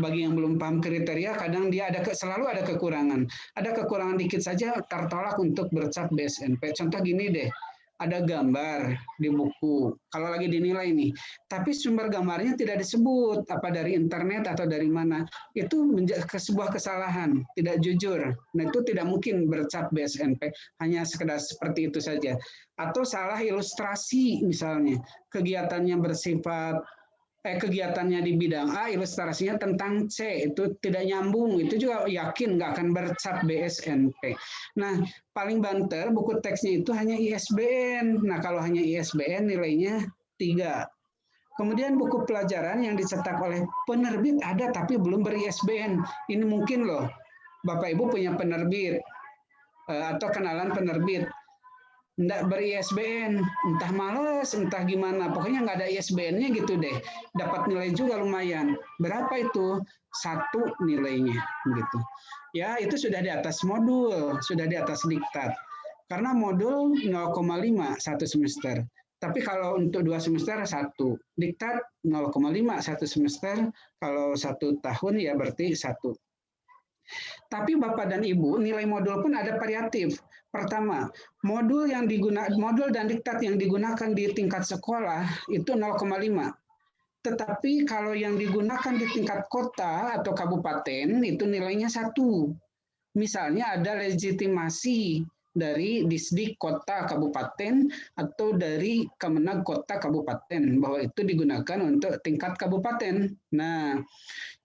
bagi yang belum paham kriteria kadang dia selalu ada kekurangan. Ada kekurangan dikit saja tertolak untuk bercap BSNP. Contoh gini deh. Ada gambar di buku, kalau lagi dinilai nih, tapi sumber gambarnya tidak disebut, apa dari internet atau dari mana, itu menjadi sebuah kesalahan, tidak jujur. Nah itu tidak mungkin bercap BSNP, hanya sekedar seperti itu saja. Atau salah ilustrasi misalnya, kegiatannya bersifat kegiatannya di bidang A, ilustrasinya tentang C, itu tidak nyambung, itu juga yakin nggak akan bercap BSNP. Nah, paling banter buku teksnya itu hanya ISBN. Nah, kalau hanya ISBN nilainya 3. Kemudian buku pelajaran yang dicetak oleh penerbit ada tapi belum ber-ISBN. Ini mungkin loh, Bapak Ibu punya penerbit atau kenalan penerbit. Nggak ber-ISBN, entah males, entah gimana, pokoknya nggak ada ISBN-nya gitu deh. Dapat nilai juga lumayan. Berapa itu? 1 nilainya, gitu. Ya, itu sudah di atas modul, sudah di atas diktat. Karena modul 0,5 1 semester. Tapi kalau untuk 2 semester 1, diktat 0,5 1 semester, kalau 1 tahun ya berarti 1. Tapi Bapak dan Ibu, nilai modul pun ada variatif. Pertama, modul dan diktat yang digunakan di tingkat sekolah itu 0,5. Tetapi kalau yang digunakan di tingkat kota atau kabupaten itu nilainya 1. Misalnya ada legitimasi dari Disdik kota kabupaten atau dari Kemenag kota kabupaten bahwa itu digunakan untuk tingkat kabupaten. Nah,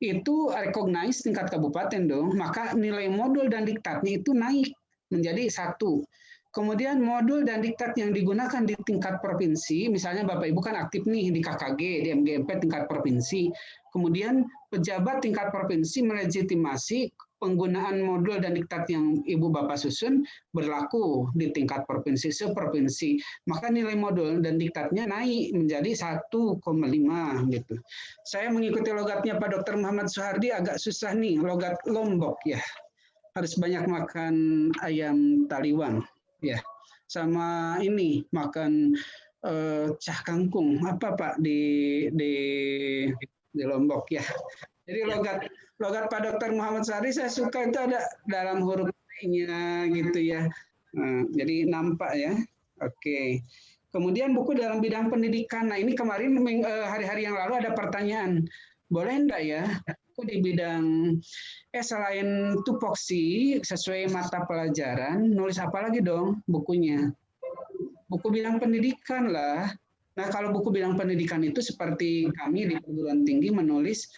itu recognize tingkat kabupaten dong, maka nilai modul dan diktatnya itu naik menjadi 1. Kemudian modul dan diktat yang digunakan di tingkat provinsi, misalnya Bapak Ibu kan aktif nih di KKG, di MGMP tingkat provinsi. Kemudian pejabat tingkat provinsi melegitimasi penggunaan modul dan diktat yang Ibu Bapak susun berlaku di tingkat provinsi seprovinsi. Maka nilai modul dan diktatnya naik menjadi 1,5 gitu. Saya mengikuti logatnya Pak Dr. Muhammad Soehardi agak susah nih, logat Lombok ya. Harus banyak makan ayam taliwang. Ya, sama ini makan cah kangkung apa Pak di Lombok ya. Jadi logat Pak Dr. Muhammad Soehardi saya suka itu ada dalam huruf nya gitu ya. Jadi nampak ya. Oke. Kemudian buku dalam bidang pendidikan. Nah ini kemarin hari-hari yang lalu ada pertanyaan. Boleh enggak ya di bidang selain tupoksi sesuai mata pelajaran nulis apa lagi dong bukunya? Buku bidang pendidikan lah. Nah kalau buku bidang pendidikan itu seperti kami di perguruan tinggi menulis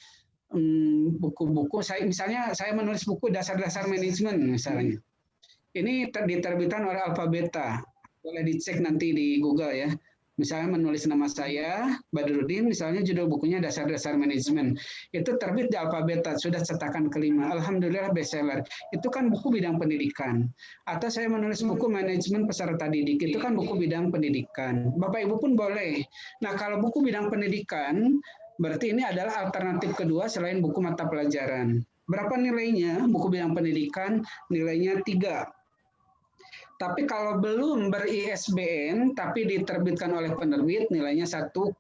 buku-buku. Misalnya saya menulis buku dasar-dasar manajemen misalnya. Ini diterbitan oleh Alfabeta. Boleh dicek nanti di Google ya. Misalnya menulis nama saya, Badrudin, misalnya judul bukunya Dasar-Dasar Manajemen. Itu terbit di Alfabeta, sudah cetakan kelima. Alhamdulillah bestseller. Itu kan buku bidang pendidikan. Atau saya menulis buku Manajemen Peserta Didik, itu kan buku bidang pendidikan. Bapak Ibu pun boleh. Nah, kalau buku bidang pendidikan, berarti ini adalah alternatif kedua selain buku mata pelajaran. Berapa nilainya? Buku bidang pendidikan nilainya 3. Tapi kalau belum ber-ISBN, tapi diterbitkan oleh penerbit, nilainya 1,5.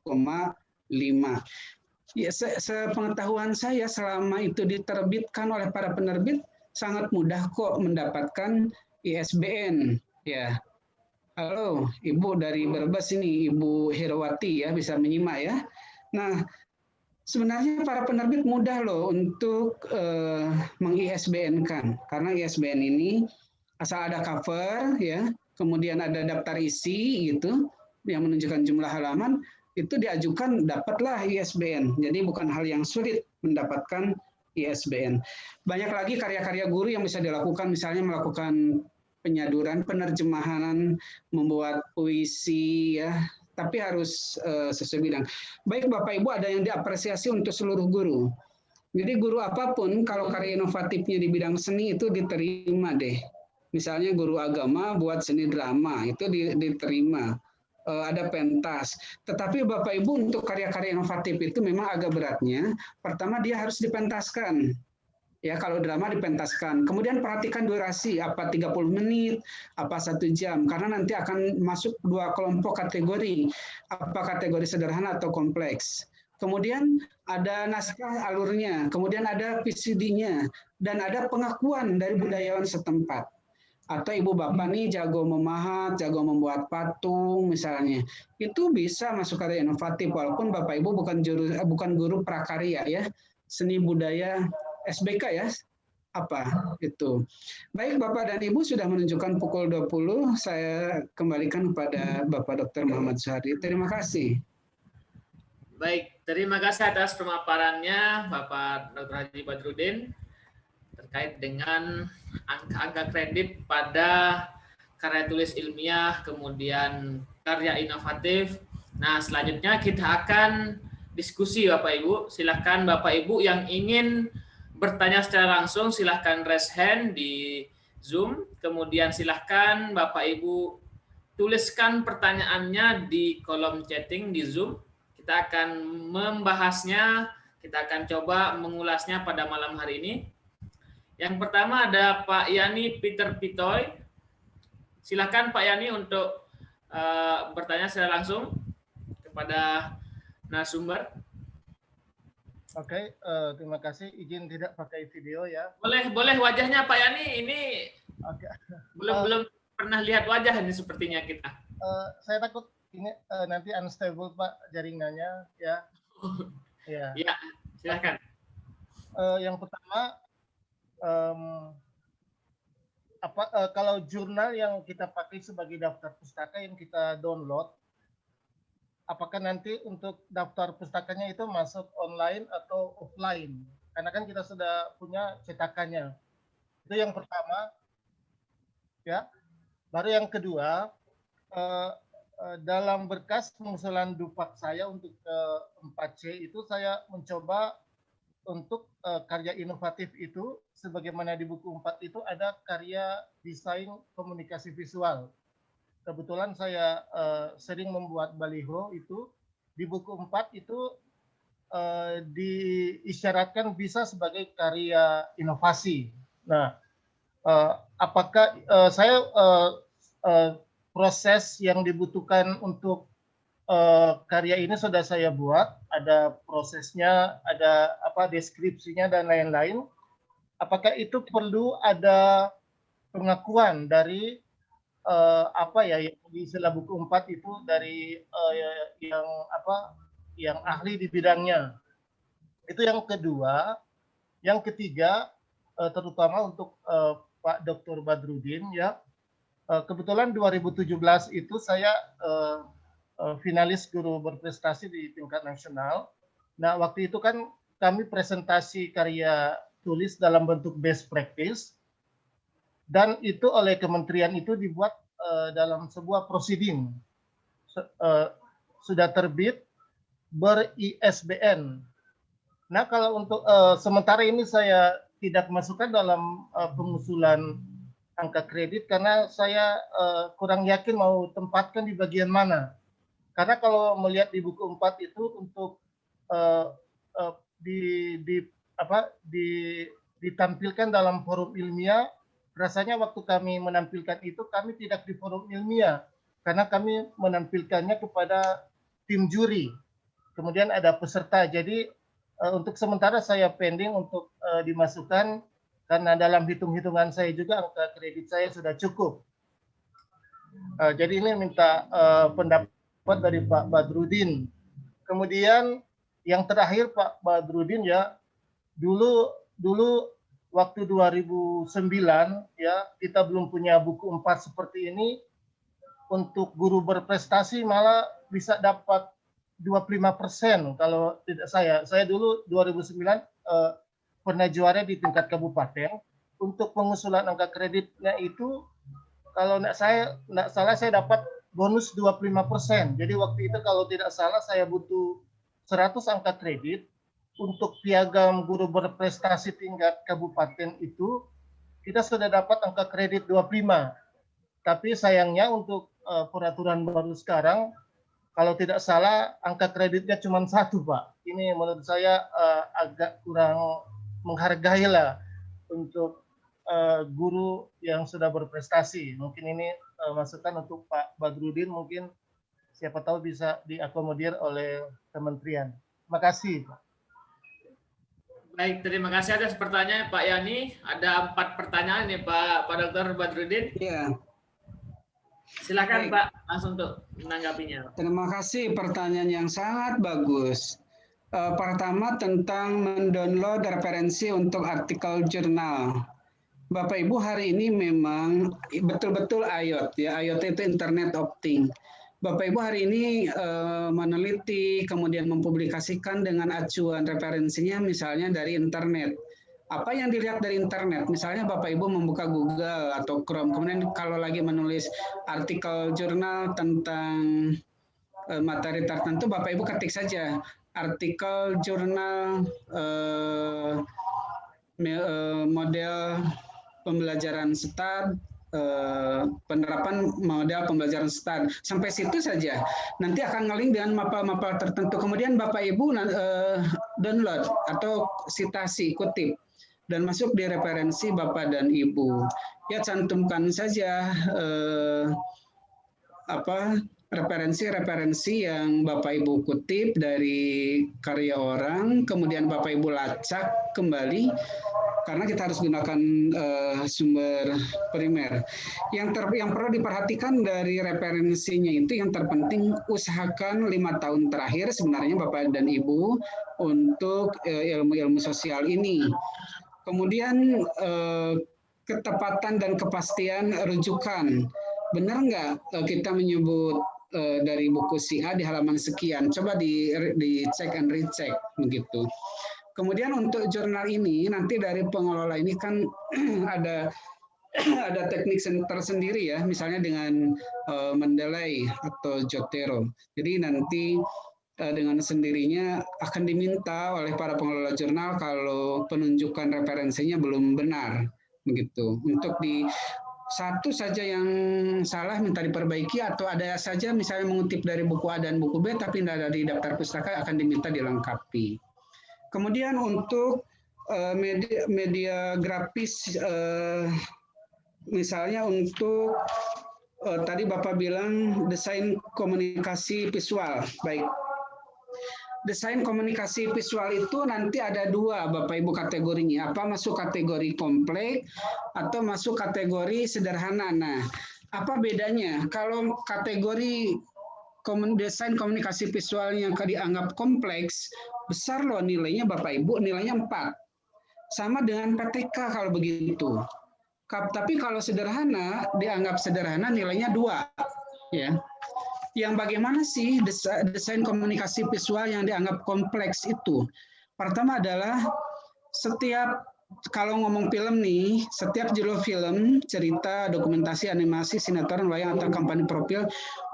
Ya, sepengetahuan saya selama itu diterbitkan oleh para penerbit, sangat mudah kok mendapatkan ISBN. Ya, halo, Ibu dari Brebes ini, Ibu Herawati ya, bisa menyimak ya. Nah, sebenarnya para penerbit mudah loh untuk meng-ISBN-kan, karena ISBN ini asal ada cover ya, kemudian ada daftar isi gitu yang menunjukkan jumlah halaman, itu diajukan dapatlah ISBN. Jadi bukan hal yang sulit mendapatkan ISBN. Banyak lagi karya-karya guru yang bisa dilakukan, misalnya melakukan penyaduran, penerjemahan, membuat puisi ya, tapi harus sesuai bidang. Baik Bapak Ibu, ada yang diapresiasi untuk seluruh guru. Jadi guru apapun kalau karya inovatifnya di bidang seni itu diterima deh. Misalnya guru agama buat seni drama, itu diterima. Ada pentas. Tetapi Bapak Ibu untuk karya-karya inovatif itu memang agak beratnya. Pertama dia harus dipentaskan. Ya, kalau drama dipentaskan. Kemudian perhatikan durasi, apa 30 menit, apa 1 jam. Karena nanti akan masuk 2 kelompok kategori. Apa kategori sederhana atau kompleks. Kemudian ada naskah alurnya, kemudian ada VCD-nya, dan ada pengakuan dari budayawan setempat. Atau ibu bapak nih jago memahat, jago membuat patung misalnya, itu bisa masuk karya inovatif walaupun bapak ibu bukan guru prakarya ya, seni budaya SBK ya, apa itu. Baik Bapak dan Ibu sudah menunjukkan pukul 20, saya kembalikan kepada Bapak Dr. Muhammad Soehardi. Terima kasih. Baik, terima kasih atas pemaparannya Bapak Dr. Haji Badrudin terkait dengan angka-angka kredit pada karya tulis ilmiah, kemudian karya inovatif. Nah, selanjutnya kita akan diskusi Bapak Ibu. Silakan Bapak Ibu yang ingin bertanya secara langsung, silakan raise hand di Zoom. Kemudian silakan Bapak Ibu tuliskan pertanyaannya di kolom chatting di Zoom. Kita akan membahasnya, kita akan coba mengulasnya pada malam hari ini. Yang pertama ada Pak Yani Peter Pitoy. Silakan Pak Yani untuk bertanya secara langsung kepada narasumber. Oke, terima kasih. Izin tidak pakai video ya. Boleh wajahnya Pak Yani. Ini Oke. belum pernah lihat wajah ini sepertinya kita. Saya takut ini nanti unstable Pak jaringannya ya. Ya. Ya, silakan. Yang pertama, kalau jurnal yang kita pakai sebagai daftar pustaka yang kita download, apakah nanti untuk daftar pustakanya itu masuk online atau offline? Karena kan kita sudah punya cetakannya. Itu yang pertama. Ya. Baru yang kedua, dalam berkas pengusulan dupak saya untuk 4C itu saya mencoba untuk karya inovatif itu, sebagaimana di buku 4 itu ada karya desain komunikasi visual. Kebetulan saya sering membuat baliho itu, di buku 4 itu diisyaratkan bisa sebagai karya inovasi. Nah, apakah saya proses yang dibutuhkan untuk karya ini sudah saya buat, ada prosesnya, ada deskripsinya dan lain-lain. Apakah itu perlu ada pengakuan dari yang di istilah buku 4 itu dari yang ahli di bidangnya. Itu yang kedua. Yang ketiga, terutama untuk Pak Dr. Badrudin ya. Kebetulan 2017 itu saya finalis guru berprestasi di tingkat nasional. Nah, waktu itu kan kami presentasi karya tulis dalam bentuk best practice, dan itu oleh kementerian itu dibuat dalam sebuah proceeding. Sudah terbit ber-ISBN. Nah, kalau untuk sementara ini saya tidak masukkan dalam pengusulan angka kredit karena saya kurang yakin mau tempatkan di bagian mana. Karena kalau melihat di buku 4 itu untuk ditampilkan dalam forum ilmiah, rasanya waktu kami menampilkan itu kami tidak di forum ilmiah karena kami menampilkannya kepada tim juri. Kemudian ada peserta. Jadi untuk sementara saya pending untuk dimasukkan karena dalam hitung-hitungan saya juga angka kredit saya sudah cukup. Jadi ini minta pendapat dari Pak Badrudin. Kemudian yang terakhir Pak Badrudin ya, dulu waktu 2009 ya kita belum punya buku 4 seperti ini. Untuk guru berprestasi malah bisa dapat 25% kalau tidak saya dulu 2009 pernah juara di tingkat kabupaten. Untuk pengusulan angka kreditnya itu kalau nggak salah saya dapat bonus 25%. Jadi waktu itu kalau tidak salah saya butuh 100 angka kredit untuk piagam guru berprestasi tingkat kabupaten itu kita sudah dapat angka kredit 25. Tapi sayangnya untuk peraturan baru sekarang kalau tidak salah angka kreditnya cuma 1, Pak. Ini menurut saya agak kurang menghargai lah untuk guru yang sudah berprestasi. Mungkin ini masukan untuk Pak Badrudin, mungkin siapa tahu bisa diakomodir oleh kementerian. Terima kasih, Pak. Baik, terima kasih atas pertanyaan Pak Yani. Ada 4 pertanyaan nih Pak Dr. Badrudin. Iya. Silakan Pak, langsung untuk menanggapinya. Terima kasih, pertanyaan yang sangat bagus. Pertama tentang mendownload referensi untuk artikel jurnal. Bapak Ibu, hari ini memang betul-betul IoT ya, IoT itu Internet of Things. Bapak Ibu hari ini meneliti kemudian mempublikasikan dengan acuan referensinya misalnya dari internet. Apa yang dilihat dari internet, misalnya Bapak Ibu membuka Google atau Chrome, kemudian kalau lagi menulis artikel jurnal tentang materi tertentu, Bapak Ibu ketik saja artikel jurnal model pembelajaran START, penerapan model pembelajaran START, sampai situ saja. Nanti akan nge-link dengan mapel-mapel tertentu. Kemudian Bapak Ibu download atau sitasi, kutip, dan masuk di referensi Bapak dan Ibu. Ya cantumkan saja referensi yang Bapak Ibu kutip dari karya orang, kemudian Bapak Ibu lacak kembali karena kita harus gunakan sumber primer. Yang perlu diperhatikan dari referensinya itu yang terpenting usahakan 5 tahun terakhir sebenarnya Bapak dan Ibu untuk ilmu-ilmu sosial ini. Kemudian ketepatan dan kepastian rujukan. Benar nggak kita menyebut dari buku si A di halaman sekian? Coba dicek and recheck begitu. Kemudian untuk jurnal ini nanti dari pengelola ini kan ada teknik tersendiri ya, misalnya dengan Mendeley atau Jotero. Jadi nanti dengan sendirinya akan diminta oleh para pengelola jurnal kalau penunjukan referensinya belum benar begitu. Untuk di satu saja yang salah minta diperbaiki atau ada saja misalnya mengutip dari buku A dan buku B tapi tidak ada di daftar pustaka akan diminta dilengkapi. Kemudian untuk media grafis misalnya untuk tadi Bapak bilang desain komunikasi visual. Baik. Desain komunikasi visual itu nanti ada 2 Bapak Ibu kategorinya. Apa masuk kategori kompleks atau masuk kategori sederhana. Nah, apa bedanya? Kalau kategori desain komunikasi visual yang dianggap kompleks, besar loh nilainya Bapak Ibu, nilainya 4. Sama dengan PTK kalau begitu. Tapi kalau sederhana, dianggap sederhana nilainya 2. Ya. Yang bagaimana sih desain komunikasi visual yang dianggap kompleks itu? Pertama adalah kalau ngomong film nih, setiap judul film, cerita, dokumentasi, animasi, sinetron, wayang, atau kampanye profil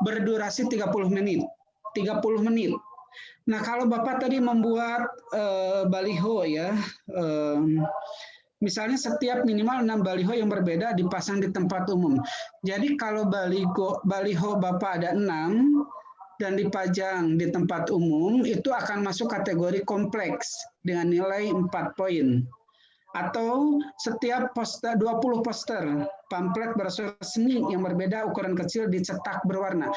berdurasi 30 menit. 30 menit. Nah, kalau Bapak tadi membuat baliho ya, misalnya setiap minimal 6 baliho yang berbeda dipasang di tempat umum. Jadi kalau baliho Bapak ada 6 dan dipajang di tempat umum, itu akan masuk kategori kompleks dengan nilai 4 poin. Atau setiap 20 poster pamflet berunsur seni yang berbeda ukuran kecil dicetak berwarna.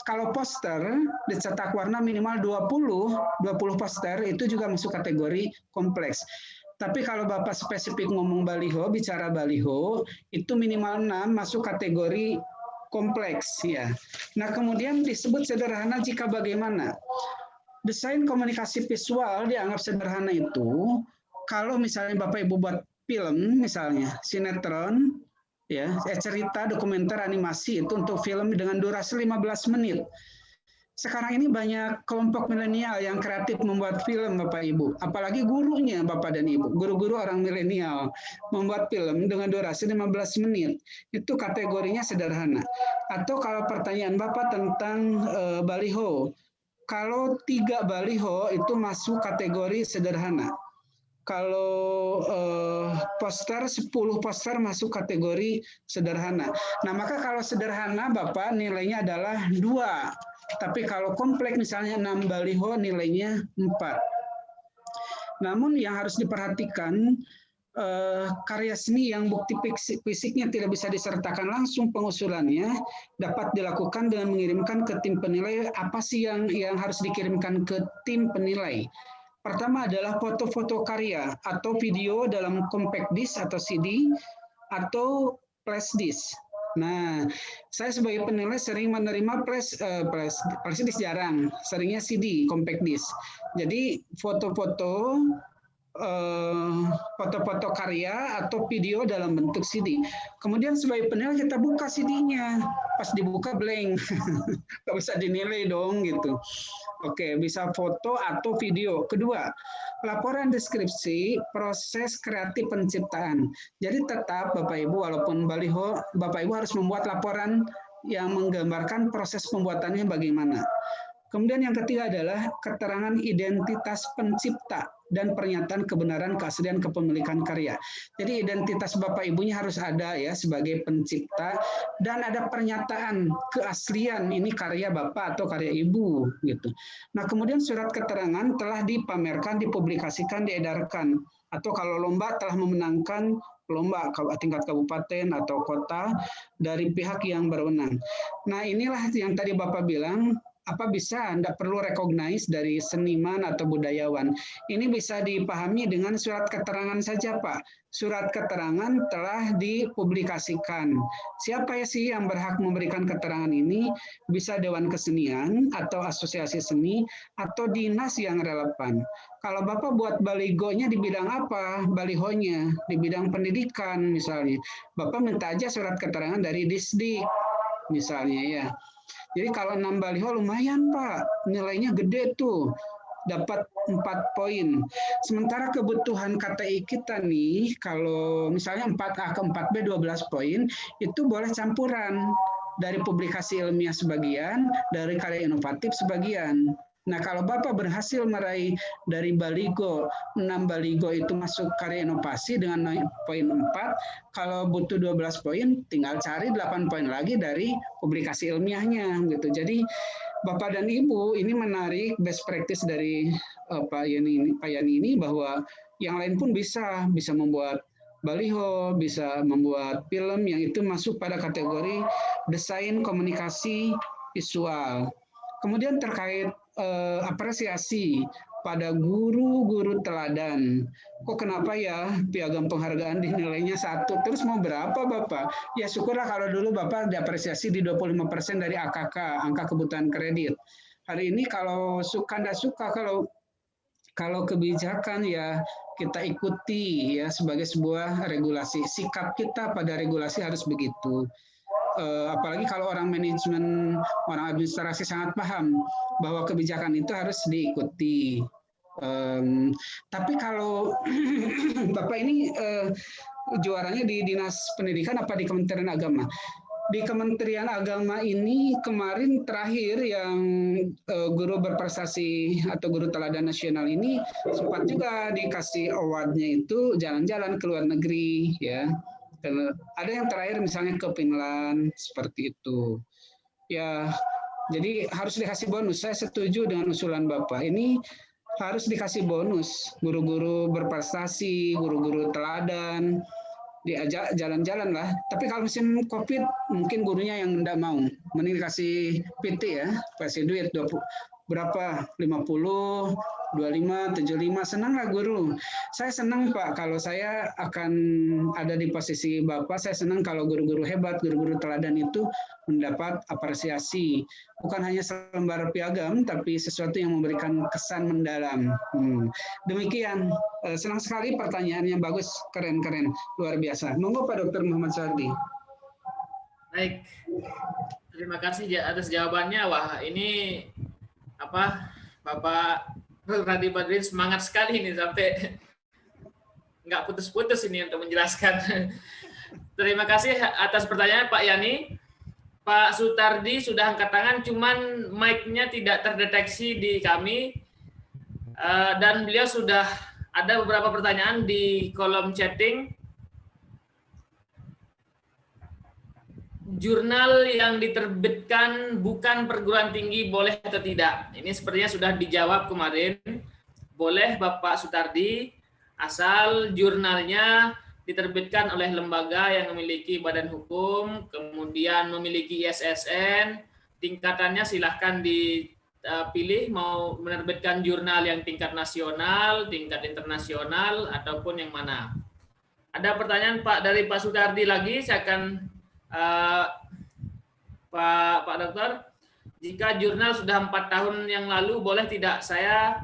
Kalau poster dicetak warna minimal 20 poster itu juga masuk kategori kompleks. Tapi kalau Bapak spesifik ngomong baliho, bicara baliho, itu minimal 6 masuk kategori kompleks ya. Nah, kemudian disebut sederhana jika bagaimana? Desain komunikasi visual dianggap sederhana itu kalau misalnya Bapak Ibu buat film misalnya, sinetron ya, cerita, dokumenter, animasi itu untuk film dengan durasi 15 menit. Sekarang ini banyak kelompok milenial yang kreatif membuat film Bapak Ibu. Apalagi gurunya Bapak dan Ibu. Guru-guru orang milenial membuat film dengan durasi 15 menit. Itu kategorinya sederhana. Atau kalau pertanyaan Bapak tentang baliho. Kalau 3 baliho itu masuk kategori sederhana. Kalau poster 10 poster masuk kategori sederhana. Nah, maka kalau sederhana Bapak nilainya adalah 2. Tapi kalau kompleks misalnya 6 baliho nilainya 4. Namun yang harus diperhatikan karya seni yang bukti fisiknya tidak bisa disertakan langsung pengusulannya dapat dilakukan dengan mengirimkan ke tim penilai. Apa sih yang harus dikirimkan ke tim penilai? Pertama adalah foto-foto karya atau video dalam compact disc atau CD atau flash disk. Nah, saya sebagai penilai sering menerima flash disk jarang, seringnya CD, compact disc. Jadi foto-foto karya atau video dalam bentuk CD. Kemudian sebagai penilai kita buka CD-nya, pas dibuka blank, nggak bisa dinilai dong gitu. Oke, bisa foto atau video. Kedua, laporan deskripsi proses kreatif penciptaan. Jadi tetap Bapak Ibu, walaupun baliho, Bapak Ibu harus membuat laporan yang menggambarkan proses pembuatannya bagaimana. Kemudian yang ketiga adalah keterangan identitas pencipta dan pernyataan kebenaran keaslian kepemilikan karya. Jadi identitas Bapak Ibunya harus ada ya sebagai pencipta dan ada pernyataan keaslian ini karya Bapak atau karya Ibu gitu. Nah, kemudian surat keterangan telah dipamerkan, dipublikasikan, diedarkan atau kalau lomba telah memenangkan lomba tingkat kabupaten atau kota dari pihak yang berwenang. Nah, inilah yang tadi Bapak bilang, apa bisa Anda perlu recognize dari seniman atau budayawan. Ini bisa dipahami dengan surat keterangan saja, Pak. Surat keterangan telah dipublikasikan. Siapa ya sih yang berhak memberikan keterangan ini? Bisa Dewan Kesenian atau Asosiasi Seni atau dinas yang relevan. Kalau Bapak buat baligonya di bidang apa? Balihonya di bidang pendidikan misalnya. Bapak minta aja surat keterangan dari Disdik misalnya ya. Jadi kalau 6 baliho lumayan Pak, nilainya gede tuh, dapat 4 poin. Sementara kebutuhan KTI kita nih, kalau misalnya 4A ke 4B 12 poin, itu boleh campuran. Dari publikasi ilmiah sebagian, dari karya inovatif sebagian. Nah, kalau Bapak berhasil meraih dari baligo, 6 baligo itu masuk karya inovasi dengan poin 4, kalau butuh 12 poin, tinggal cari 8 poin lagi dari publikasi ilmiahnya. Gitu. Jadi, Bapak dan Ibu ini menarik best practice dari Pak Yani ini bahwa yang lain pun bisa membuat baliho, bisa membuat film yang itu masuk pada kategori desain komunikasi visual. Kemudian terkait apresiasi pada guru-guru teladan. Kok kenapa ya piagam penghargaan dinilainya 1, terus mau berapa Bapak? Ya syukurlah kalau dulu Bapak diapresiasi di 25% dari AKK, angka kebutuhan kredit. Hari ini kalau suka nggak suka, kalau kebijakan ya kita ikuti ya sebagai sebuah regulasi. Sikap kita pada regulasi harus begitu. Apalagi kalau orang manajemen, orang administrasi sangat paham bahwa kebijakan itu harus diikuti. Tapi kalau Bapak ini juaranya di Dinas Pendidikan apa di Kementerian Agama? Di Kementerian Agama ini kemarin terakhir yang guru berprestasi atau guru teladan nasional ini sempat juga dikasih award-nya itu jalan-jalan ke luar negeri ya. Ada yang terakhir misalnya ke Finland seperti itu. Ya, jadi harus dikasih bonus. Saya setuju dengan usulan Bapak. Ini harus dikasih bonus. Guru-guru berprestasi, guru-guru teladan, diajak jalan-jalan lah. Tapi kalau musim COVID, mungkin gurunya yang tidak mau. Mending dikasih PT ya, kasih duit 20, berapa? 50, 25, 75, senang lah guru. Saya senang Pak, kalau saya akan ada di posisi Bapak, saya senang kalau guru-guru hebat, guru-guru teladan itu mendapat apresiasi. Bukan hanya selembar piagam, tapi sesuatu yang memberikan kesan mendalam. Demikian, senang sekali pertanyaannya, bagus, keren-keren, luar biasa. Monggo Pak Dr. Muhammad Sardi. Baik, terima kasih atas jawabannya. Wah, ini apa Bapak Radi Badrin semangat sekali ini sampai nggak putus-putus ini untuk menjelaskan. Terima kasih atas pertanyaan Pak Yani. Pak Sutardi sudah angkat tangan, cuman mic-nya tidak terdeteksi di kami. Dan beliau sudah ada beberapa pertanyaan di kolom chatting. Jurnal yang diterbitkan bukan perguruan tinggi boleh atau tidak? Ini sepertinya sudah dijawab kemarin. Boleh Bapak Sutardi, asal jurnalnya diterbitkan oleh lembaga yang memiliki badan hukum, kemudian memiliki ISSN, tingkatannya silahkan dipilih mau menerbitkan jurnal yang tingkat nasional, tingkat internasional, ataupun yang mana. Ada pertanyaan Pak dari Pak Sutardi lagi, saya akan Pak Dokter, jika jurnal sudah 4 tahun yang lalu, boleh tidak? Saya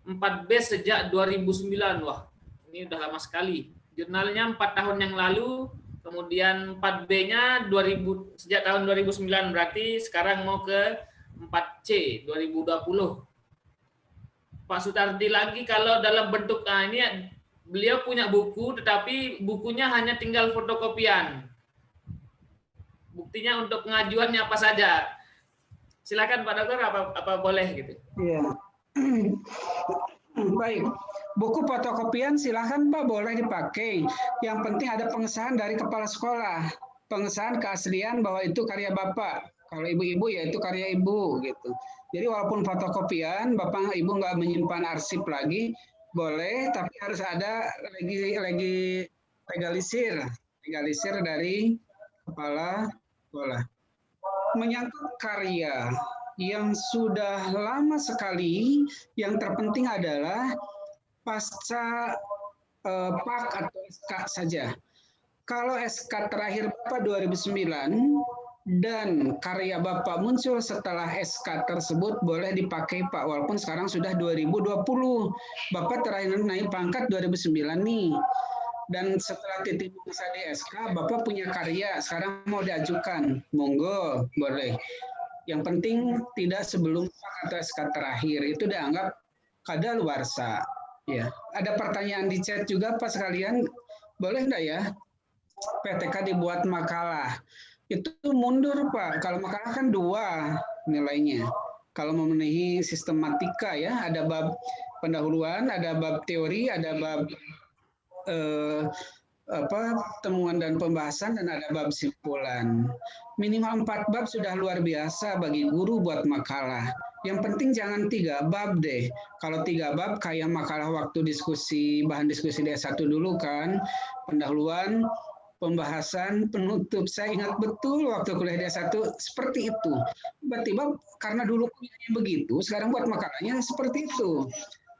4B sejak 2009. Wah, ini udah lama sekali. Jurnalnya 4 tahun yang lalu, kemudian 4B-nya sejak tahun 2009, berarti sekarang mau ke 4C 2020. Pak Sutardi lagi, kalau dalam bentuk, ini beliau punya buku, tetapi bukunya hanya tinggal fotokopian. Buktinya untuk pengajuannya apa saja. Silakan Pak Dokter, apa boleh gitu? Iya. Baik. Buku fotokopian silakan Pak, boleh dipakai. Yang penting ada pengesahan dari kepala sekolah. Pengesahan keaslian bahwa itu karya Bapak. Kalau ibu-ibu ya itu karya ibu gitu. Jadi walaupun fotokopian, Bapak Ibu nggak menyimpan arsip lagi, boleh, tapi harus ada legalisir dari kepala sekolah. Menyangkut karya yang sudah lama sekali, yang terpenting adalah pasca PAK atau SK saja. Kalau SK terakhir Bapak 2009 dan karya Bapak muncul setelah SK tersebut boleh dipakai Pak, walaupun sekarang sudah 2020. Bapak terakhir naik pangkat 2009 nih. Dan setelah titik masa di SK, Bapak punya karya, sekarang mau diajukan, monggo, boleh. Yang penting tidak sebelum PAK atau SK terakhir, itu dianggap kadaluarsa. Ya, ada pertanyaan di chat juga Pak sekalian, boleh enggak ya PTK dibuat makalah? Itu mundur Pak, kalau makalah kan 2 nilainya. Kalau memenuhi sistematika ya, ada bab pendahuluan, ada bab teori, ada bab temuan dan pembahasan, dan ada bab simpulan. Minimal 4 bab sudah luar biasa bagi guru buat makalah. Yang penting jangan 3 bab deh. Kalau 3 bab kayak makalah waktu diskusi, bahan diskusi D1 dulu kan, pendahuluan, pembahasan, penutup. Saya ingat betul waktu kuliah D1 seperti itu. Tiba-tiba karena dulu kuliahnya begitu, sekarang buat makalahnya seperti itu.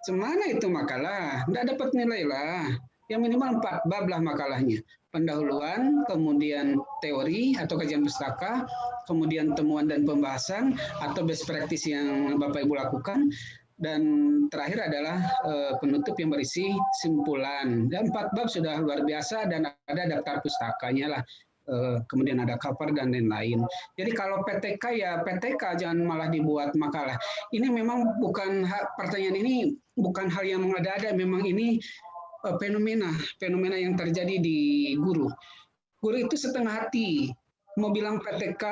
Semana itu makalah? Nggak dapat nilai lah. Yang minimal 4 bab lah makalahnya. Pendahuluan, kemudian teori atau kajian pustaka, kemudian temuan dan pembahasan atau best practice yang Bapak Ibu lakukan, dan terakhir adalah penutup yang berisi simpulan. Dan 4 bab sudah luar biasa, dan ada daftar pustakanya lah. Kemudian ada cover dan lain-lain. Jadi kalau PTK ya PTK, jangan malah dibuat makalah. Ini memang bukan pertanyaan ini bukan hal yang mengada-ada, memang ini fenomena yang terjadi di guru. Guru itu setengah hati, mau bilang PTK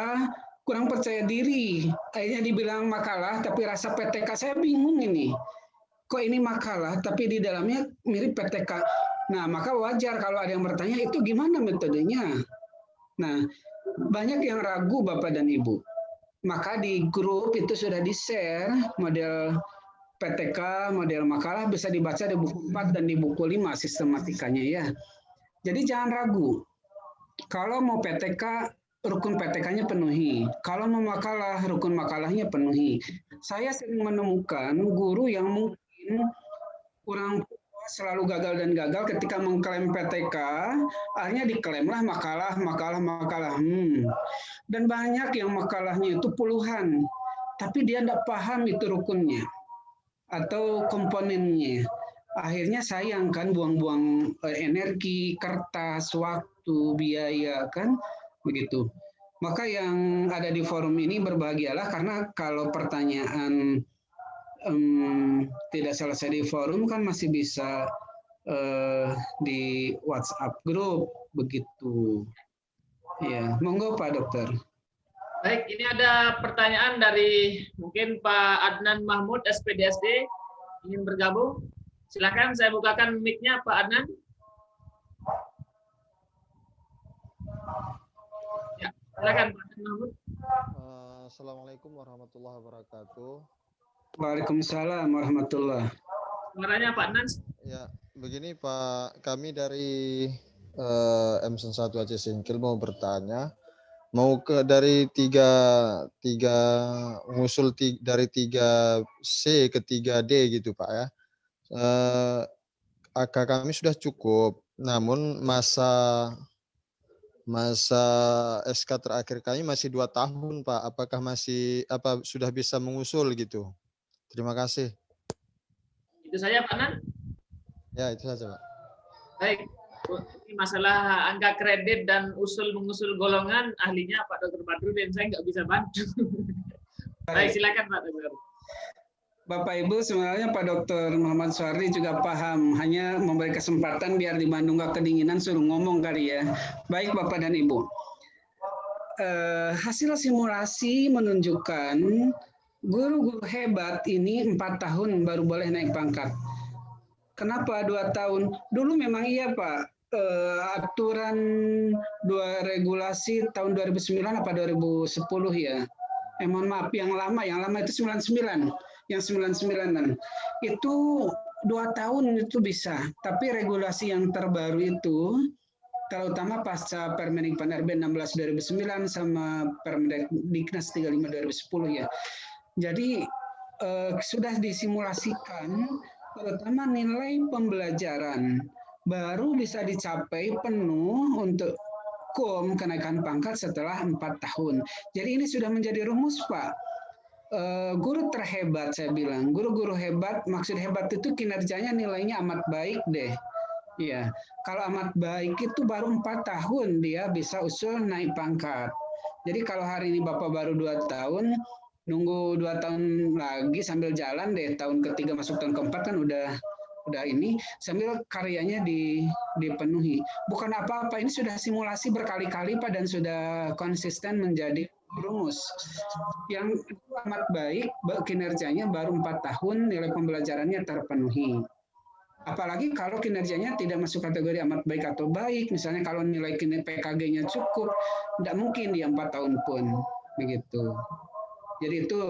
kurang percaya diri, akhirnya dibilang makalah tapi rasa PTK. Saya bingung ini, kok ini makalah tapi di dalamnya mirip PTK. Nah, maka wajar kalau ada yang bertanya itu gimana metodenya. Nah, banyak yang ragu Bapak dan Ibu. Maka di grup itu sudah di-share model PTK, model makalah bisa dibaca di buku 4 dan di buku 5 sistematikanya ya. Jadi jangan ragu. Kalau mau PTK, rukun PTK-nya penuhi. Kalau mau makalah, rukun makalahnya penuhi. Saya sering menemukan guru yang mungkin kurang selalu gagal dan gagal ketika mengklaim PTK, akhirnya diklaimlah makalah. Dan banyak yang makalahnya itu puluhan, tapi dia tidak paham itu rukunnya atau komponennya. Akhirnya sayang kan, buang-buang energi, kertas, waktu, biaya kan, begitu. Maka yang ada di forum ini berbahagialah, karena kalau pertanyaan tidak selesai di forum kan masih bisa di WhatsApp grup begitu. Ya, monggo Pak Dokter. Baik, ini ada pertanyaan dari mungkin Pak Adnan Mahmud, SPDSD, ingin bergabung. Silakan saya bukakan mic-nya Pak Adnan. Ya, silakan Pak Adnan Mahmud. Assalamualaikum warahmatullahi wabarakatuh. Waalaikumsalam warahmatullahi. Suaranya Pak Adnan. Ya, begini Pak, kami dari M1 Aceh Singkil mau bertanya. Mau dari mengusul dari 3C ke 3D gitu Pak ya. AK kami sudah cukup, namun masa SK terakhir kami masih 2 tahun Pak. Apakah sudah bisa mengusul gitu? Terima kasih. Itu saja Pak Adnan? Ya, itu saja Pak. Baik. Ini masalah angka kredit dan mengusul golongan, ahlinya Pak Dr. Badrudin, saya nggak bisa bantu. Baik, silakan Pak Dr. Bapak Ibu, sebenarnya Pak Dr. Muhammad Suardi juga paham, hanya memberi kesempatan biar di Bandung nggak kedinginan, suruh ngomong kali ya. Baik Bapak dan Ibu, hasil simulasi menunjukkan guru-guru hebat ini 4 tahun baru boleh naik pangkat. Kenapa 2 tahun? Dulu memang iya Pak, aturan regulasi tahun 2009 apa 2010 ya. Mohon maaf, yang lama itu 99, yang 99-an. Itu 2 tahun itu bisa, tapi regulasi yang terbaru itu terutama pasca Permendikbud RB 16 2009 sama Permendiknas 35 2010 ya. Jadi sudah disimulasikan terutama nilai pembelajaran baru bisa dicapai penuh untuk kenaikan pangkat setelah 4 tahun. Jadi ini sudah menjadi rumus, Pak. Guru terhebat, saya bilang. Guru-guru hebat, maksud hebat itu kinerjanya nilainya amat baik deh. Iya, kalau amat baik itu baru 4 tahun dia bisa usul naik pangkat. Jadi kalau hari ini Bapak baru 2 tahun, nunggu 2 tahun lagi sambil jalan deh, tahun ketiga masuk tahun keempat kan udah ini sambil karyanya dipenuhi. Bukan apa-apa, ini sudah simulasi berkali-kali Pak dan sudah konsisten menjadi rumus. Yang amat baik kinerjanya baru 4 tahun, nilai pembelajarannya terpenuhi. Apalagi kalau kinerjanya tidak masuk kategori amat baik atau baik, misalnya kalau nilai PKG-nya cukup, tidak mungkin dia 4 tahun pun begitu. Jadi itu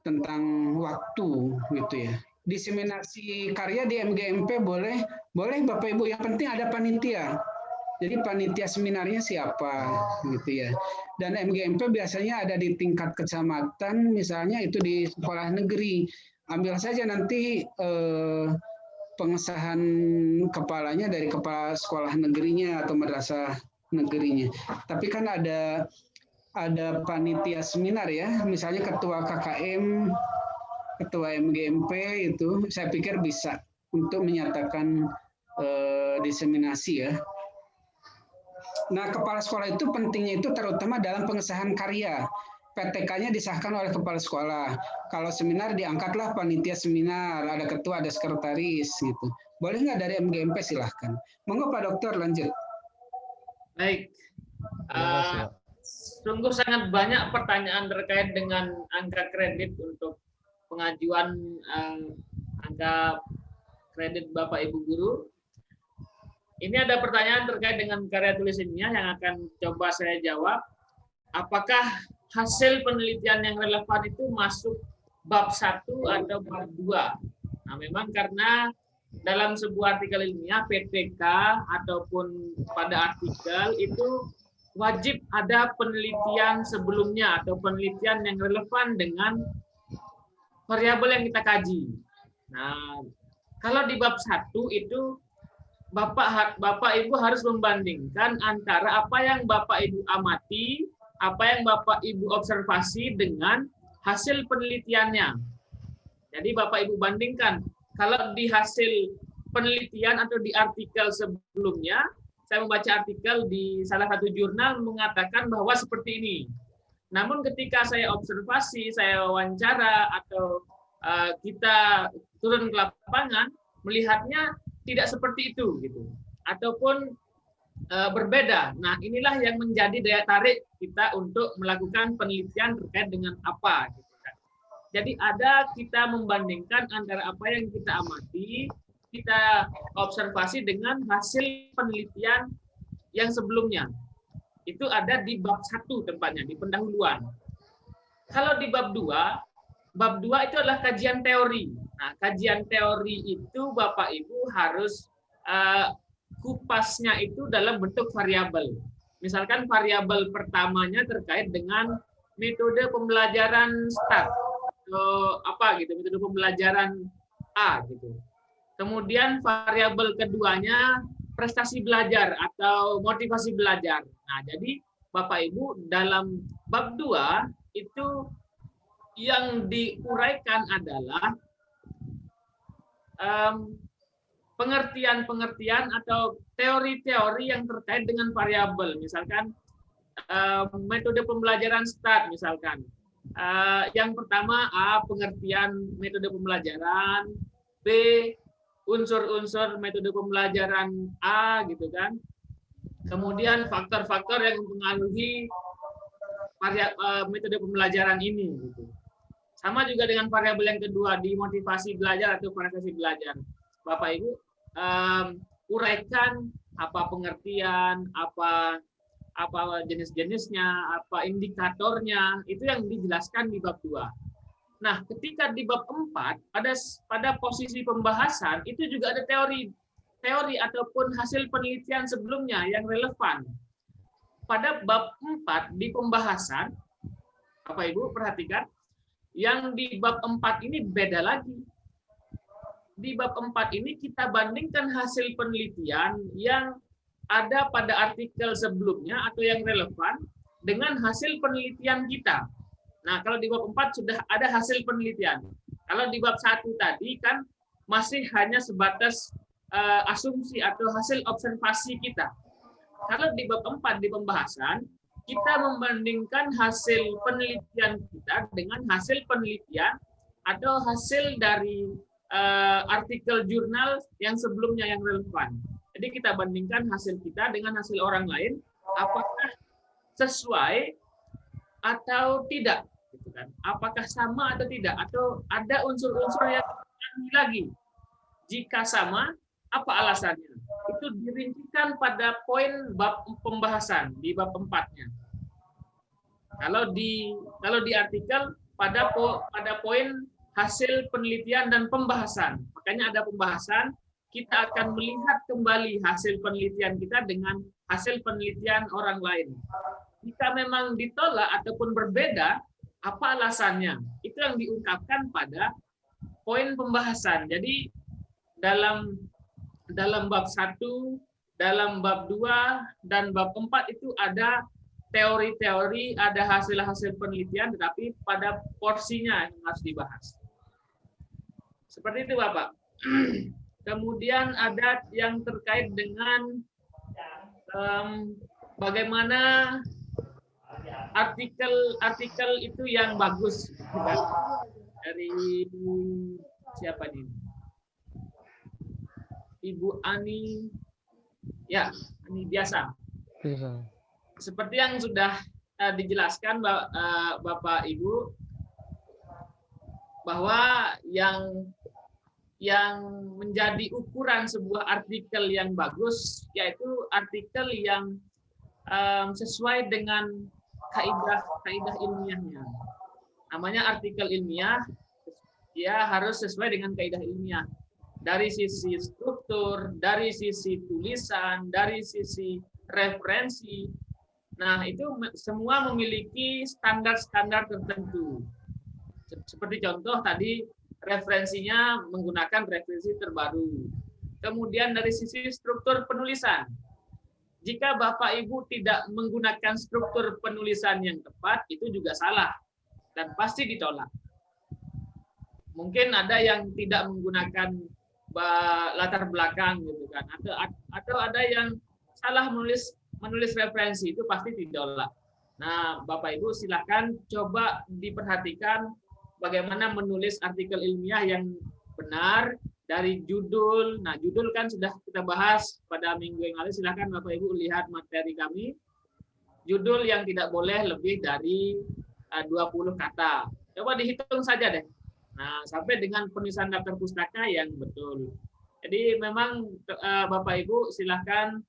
tentang waktu gitu ya. Diseminasi karya di MGMP boleh Bapak Ibu, yang penting ada panitia. Jadi panitia seminarnya siapa gitu ya. Dan MGMP biasanya ada di tingkat kecamatan, misalnya itu di sekolah negeri. Ambil saja nanti pengesahan kepalanya dari kepala sekolah negerinya atau madrasah negerinya. Tapi kan ada panitia seminar ya, misalnya ketua KKM, ketua MGMP itu saya pikir bisa untuk menyatakan diseminasi ya. Nah, kepala sekolah itu pentingnya itu terutama dalam pengesahan karya. PTK-nya disahkan oleh kepala sekolah. Kalau seminar diangkatlah panitia seminar, ada ketua, ada sekretaris gitu. Boleh nggak dari MGMP silahkan. Monggo Pak Dokter lanjut. Baik. Sungguh sangat banyak pertanyaan terkait dengan angka kredit untuk pengajuan angka kredit Bapak Ibu guru. Ini ada pertanyaan terkait dengan karya tulis ilmiah yang akan coba saya jawab. Apakah hasil penelitian yang relevan itu masuk bab 1 atau bab 2? Nah, memang karena dalam sebuah artikel ilmiah, PTK ataupun pada artikel itu wajib ada penelitian sebelumnya atau penelitian yang relevan dengan variabel yang kita kaji. Nah, kalau di bab 1 itu Bapak Ibu harus membandingkan antara apa yang Bapak Ibu amati, apa yang Bapak Ibu observasi dengan hasil penelitiannya. Jadi Bapak Ibu bandingkan, kalau di hasil penelitian atau di artikel sebelumnya, saya membaca artikel di salah satu jurnal mengatakan bahwa seperti ini. Namun ketika saya observasi, saya wawancara, atau kita turun ke lapangan, melihatnya tidak seperti itu, gitu. Ataupun berbeda. Nah, inilah yang menjadi daya tarik kita untuk melakukan penelitian terkait dengan apa. Gitu kan. Jadi ada kita membandingkan antara apa yang kita amati, kita observasi dengan hasil penelitian yang sebelumnya. Itu ada di bab 1 tempatnya, di pendahuluan. Kalau di bab 2 itu adalah kajian teori. Nah, kajian teori itu Bapak Ibu harus kupasnya itu dalam bentuk variabel. Misalkan variabel pertamanya terkait dengan metode pembelajaran START, atau apa gitu, metode pembelajaran A gitu. Kemudian variabel keduanya prestasi belajar atau motivasi belajar. Nah, jadi Bapak Ibu dalam bab 2 itu yang diuraikan adalah pengertian-pengertian atau teori-teori yang terkait dengan variabel. Misalkan metode pembelajaran START misalkan. Yang pertama A, pengertian metode pembelajaran, B, unsur-unsur metode pembelajaran A gitu kan. Kemudian faktor-faktor yang mempengaruhi metode pembelajaran ini gitu. Sama juga dengan variabel yang kedua di motivasi belajar atau prestasi belajar. Bapak Ibu uraikan apa pengertian, apa jenis-jenisnya, apa indikatornya, itu yang dijelaskan di bab 2. Nah, ketika di bab 4 pada posisi pembahasan itu juga ada teori ataupun hasil penelitian sebelumnya yang relevan. Pada bab 4 di pembahasan, Bapak Ibu perhatikan, yang di bab 4 ini beda lagi. Di bab 4 ini kita bandingkan hasil penelitian yang ada pada artikel sebelumnya atau yang relevan dengan hasil penelitian kita. Nah, kalau di bab 4 sudah ada hasil penelitian. Kalau di bab 1 tadi kan masih hanya sebatas asumsi atau hasil observasi kita. Kalau di bab 4 di pembahasan, kita membandingkan hasil penelitian kita dengan hasil penelitian atau hasil dari artikel jurnal yang sebelumnya yang relevan. Jadi kita bandingkan hasil kita dengan hasil orang lain, apakah sesuai atau tidak, gitu kan? Apakah sama atau tidak, atau ada unsur-unsur yang lagi. Jika sama, apa alasannya? Itu dirincikan pada poin bab pembahasan di bab 4-nya. Kalau di artikel pada poin hasil penelitian dan pembahasan. Makanya ada pembahasan, kita akan melihat kembali hasil penelitian kita dengan hasil penelitian orang lain. Jika memang ditolak ataupun berbeda, apa alasannya? Itu yang diungkapkan pada poin pembahasan. Jadi dalam bab 1, dalam bab 2, dan bab 4 itu ada teori-teori, ada hasil-hasil penelitian, tetapi pada porsinya yang harus dibahas. Seperti itu, Bapak. Kemudian ada yang terkait dengan bagaimana artikel itu yang bagus. Dari siapa ini? Ibu Ani. Ya, Ani biasa. Seperti yang sudah dijelaskan Bapak Ibu, bahwa yang menjadi ukuran sebuah artikel yang bagus yaitu artikel yang sesuai dengan kaidah ilmiahnya. Namanya artikel ilmiah, ya harus sesuai dengan kaidah ilmiah. Dari sisi struktur, dari sisi tulisan, dari sisi referensi. Nah, itu semua memiliki standar-standar tertentu. Seperti contoh tadi, referensinya menggunakan referensi terbaru. Kemudian dari sisi struktur penulisan. Jika Bapak Ibu tidak menggunakan struktur penulisan yang tepat, itu juga salah dan pasti ditolak. Mungkin ada yang tidak menggunakan latar belakang gitu kan, atau ada yang salah menulis referensi, itu pasti ditolak. Nah, Bapak Ibu silakan coba diperhatikan bagaimana menulis artikel ilmiah yang benar dari judul. Nah, judul kan sudah kita bahas pada minggu yang lalu. Silakan Bapak Ibu lihat materi kami. Judul yang tidak boleh lebih dari 20 kata. Coba dihitung saja deh. Nah, sampai dengan penulisan daftar pustaka yang betul. Jadi memang Bapak Ibu silakan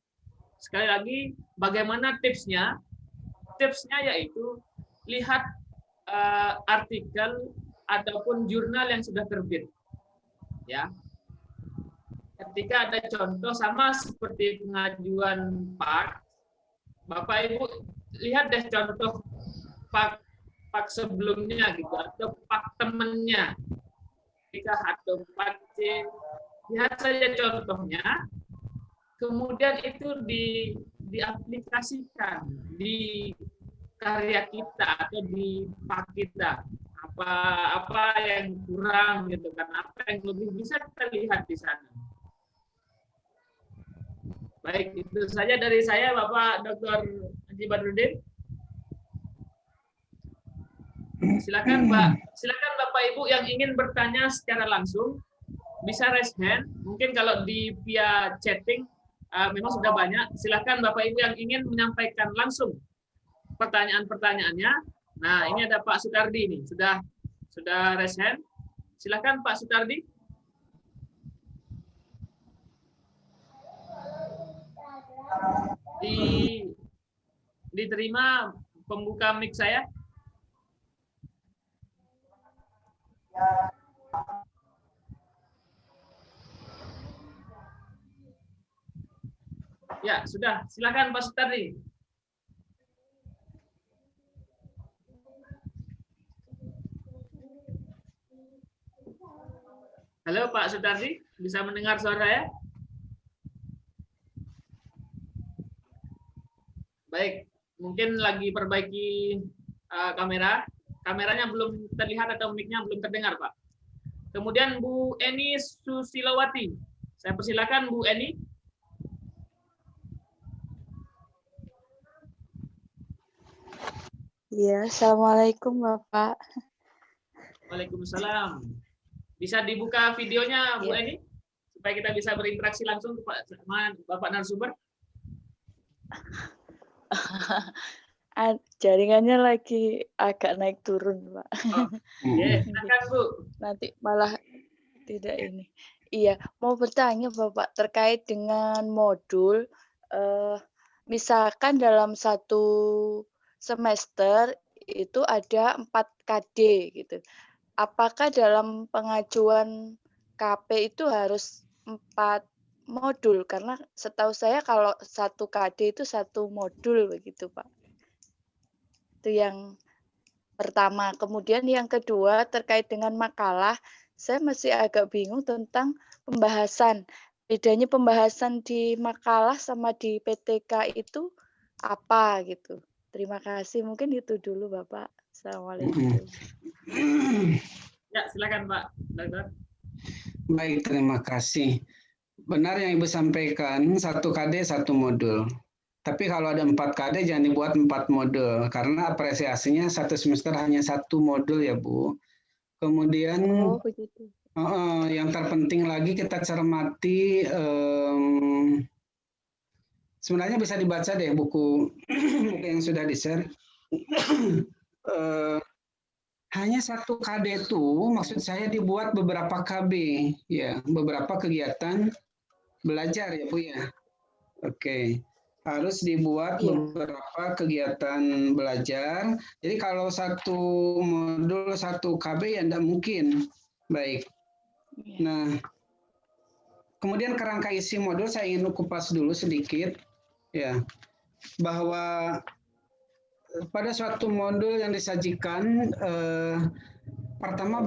sekali lagi bagaimana tipsnya? Tipsnya yaitu lihat artikel ataupun jurnal yang sudah terbit. Ya. Ketika ada contoh sama seperti pengajuan PAK, Bapak Ibu lihat deh contoh PAK sebelumnya gitu, atau PAK temennya. Ketika atau PAK C, lihat saja contohnya, kemudian itu diaplikasikan di karya kita atau di PAK kita. Apa yang kurang gitu kan, apa yang lebih bisa kita lihat di sana. Baik, itu saja dari saya, Bapak Dr. Haji Badrudin. Silakan Bapak Ibu yang ingin bertanya secara langsung bisa raise hand. Mungkin kalau di via chatting memang sudah banyak. Silakan Bapak Ibu yang ingin menyampaikan langsung pertanyaan-pertanyaannya. Nah, ini ada Pak Sutardi nih, sudah raise hand. Silakan Pak Sutardi. Diterima pembuka mic saya. Ya, sudah. Silakan Pak Sutardi. Halo Pak Sutardi, bisa mendengar suara saya? Baik, mungkin lagi perbaiki kamera. Kameranya belum terlihat atau mic-nya belum terdengar, Pak. Kemudian Bu Eni Susilawati. Saya persilakan Bu Eni. Iya, Assalamualaikum Bapak. Waalaikumsalam. Bisa dibuka videonya Bu Eni? Supaya kita bisa berinteraksi langsung sama Bapak narasumber. Jaringannya lagi agak naik turun, Pak. Silakan Bu. Nanti malah tidak ini. Iya, mau bertanya Bapak terkait dengan modul. Misalkan dalam satu semester itu ada 4 KD gitu. Apakah dalam pengajuan KP itu harus 4 modul? Karena setahu saya kalau 1 KD itu 1 modul begitu, Pak. Itu yang pertama. Kemudian yang kedua terkait dengan makalah, saya masih agak bingung tentang pembahasan. Bedanya pembahasan di makalah sama di PTK itu apa gitu. Terima kasih. Mungkin itu dulu Bapak. Assalamualaikum. Ya, silakan Pak. Baik, terima kasih. Benar yang Ibu sampaikan, 1 KD 1 modul. Tapi kalau ada 4 KD jangan dibuat 4 modul, karena apresiasinya 1 semester hanya 1 modul ya Bu. Kemudian Begitu. Yang terpenting lagi kita cermati, sebenarnya bisa dibaca deh buku yang sudah di-share. Hanya 1 KD itu maksud saya dibuat beberapa KB, ya, beberapa kegiatan belajar ya Bu ya. Oke. Harus dibuat beberapa kegiatan belajar. Jadi kalau 1 modul 1 KB ya enggak mungkin. Baik. Nah, kemudian kerangka isi modul saya ingin kupas dulu sedikit ya. Bahwa pada suatu modul yang disajikan pertama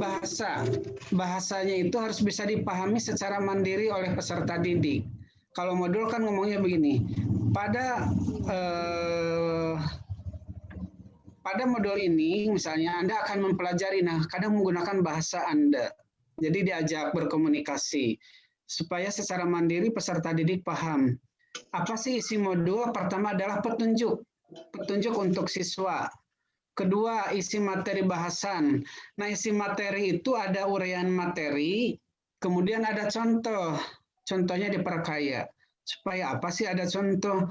bahasanya itu harus bisa dipahami secara mandiri oleh peserta didik. Kalau modul kan ngomongnya begini, pada modul ini misalnya Anda akan mempelajari, kadang menggunakan bahasa Anda, jadi diajak berkomunikasi supaya secara mandiri peserta didik paham. Apa sih isi modul? Pertama adalah petunjuk untuk siswa. Kedua, isi materi bahasan. Nah, isi materi itu ada uraian materi, kemudian ada contoh. Contohnya diperkaya. Supaya apa sih ada contoh?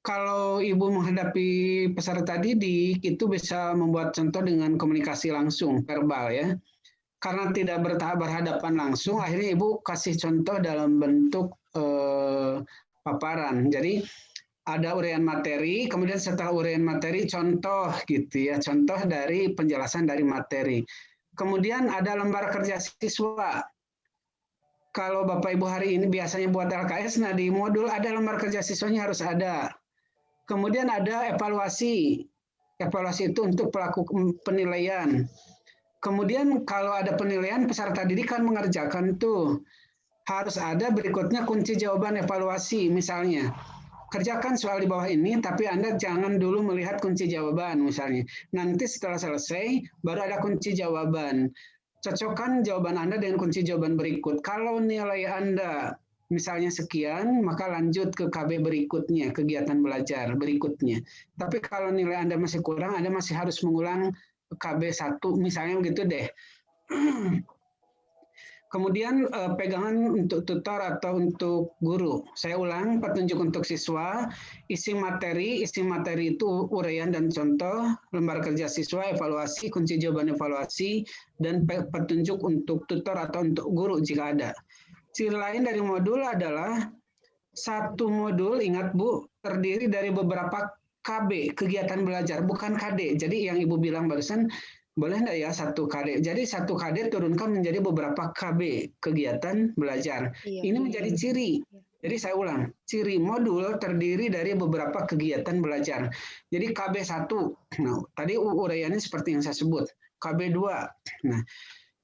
Kalau Ibu menghadapi peserta didik, itu bisa membuat contoh dengan komunikasi langsung, verbal ya. Karena tidak berhadapan langsung, akhirnya Ibu kasih contoh dalam bentuk paparan. Jadi ada uraian materi, kemudian setelah uraian materi contoh gitu ya, contoh dari penjelasan dari materi. Kemudian ada lembar kerja siswa. Kalau Bapak Ibu hari ini biasanya buat LKS, nah di modul ada lembar kerja siswanya harus ada. Kemudian ada evaluasi. Evaluasi itu untuk pelaku penilaian. Kemudian kalau ada penilaian, peserta didik kan mengerjakan tuh. Harus ada berikutnya kunci jawaban evaluasi misalnya. Kerjakan soal di bawah ini, tapi Anda jangan dulu melihat kunci jawaban misalnya. Nanti setelah selesai, baru ada kunci jawaban. Cocokkan jawaban Anda dengan kunci jawaban berikut. Kalau nilai Anda misalnya sekian, maka lanjut ke KB berikutnya, kegiatan belajar berikutnya. Tapi kalau nilai Anda masih kurang, Anda masih harus mengulang KB 1, misalnya begitu deh. Kemudian pegangan untuk tutor atau untuk guru. Saya ulang, petunjuk untuk siswa, isi materi itu uraian dan contoh, lembar kerja siswa, evaluasi, kunci jawaban evaluasi, dan petunjuk untuk tutor atau untuk guru jika ada. Ciri lain dari modul adalah 1 modul, ingat Bu, terdiri dari beberapa KB, kegiatan belajar, bukan KD. Jadi yang Ibu bilang barusan, boleh enggak ya 1 KD? Jadi 1 KD turunkan menjadi beberapa KB, kegiatan belajar. Ini menjadi ciri. Jadi saya ulang, ciri modul terdiri dari beberapa kegiatan belajar. Jadi KB1, nah, tadi uraiannya seperti yang saya sebut. KB2, nah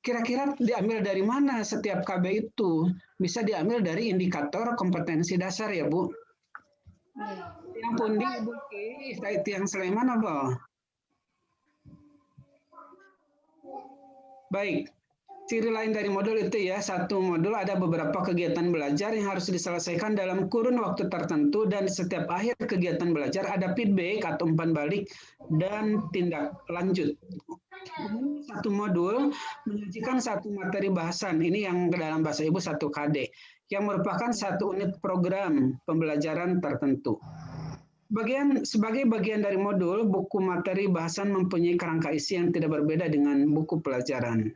kira-kira diambil dari mana setiap KB itu? Bisa diambil dari indikator kompetensi dasar ya Bu? Yang pundi Bu, yang Sleman apa? Baik. Ciri lain dari modul itu ya, satu modul ada beberapa kegiatan belajar yang harus diselesaikan dalam kurun waktu tertentu dan setiap akhir kegiatan belajar ada feedback atau umpan balik dan tindak lanjut. Satu modul menyajikan satu materi bahasan, ini yang dalam bahasa Ibu 1 KD, yang merupakan satu unit program pembelajaran tertentu. Sebagai bagian dari modul, buku materi bahasan mempunyai kerangka isi yang tidak berbeda dengan buku pelajaran.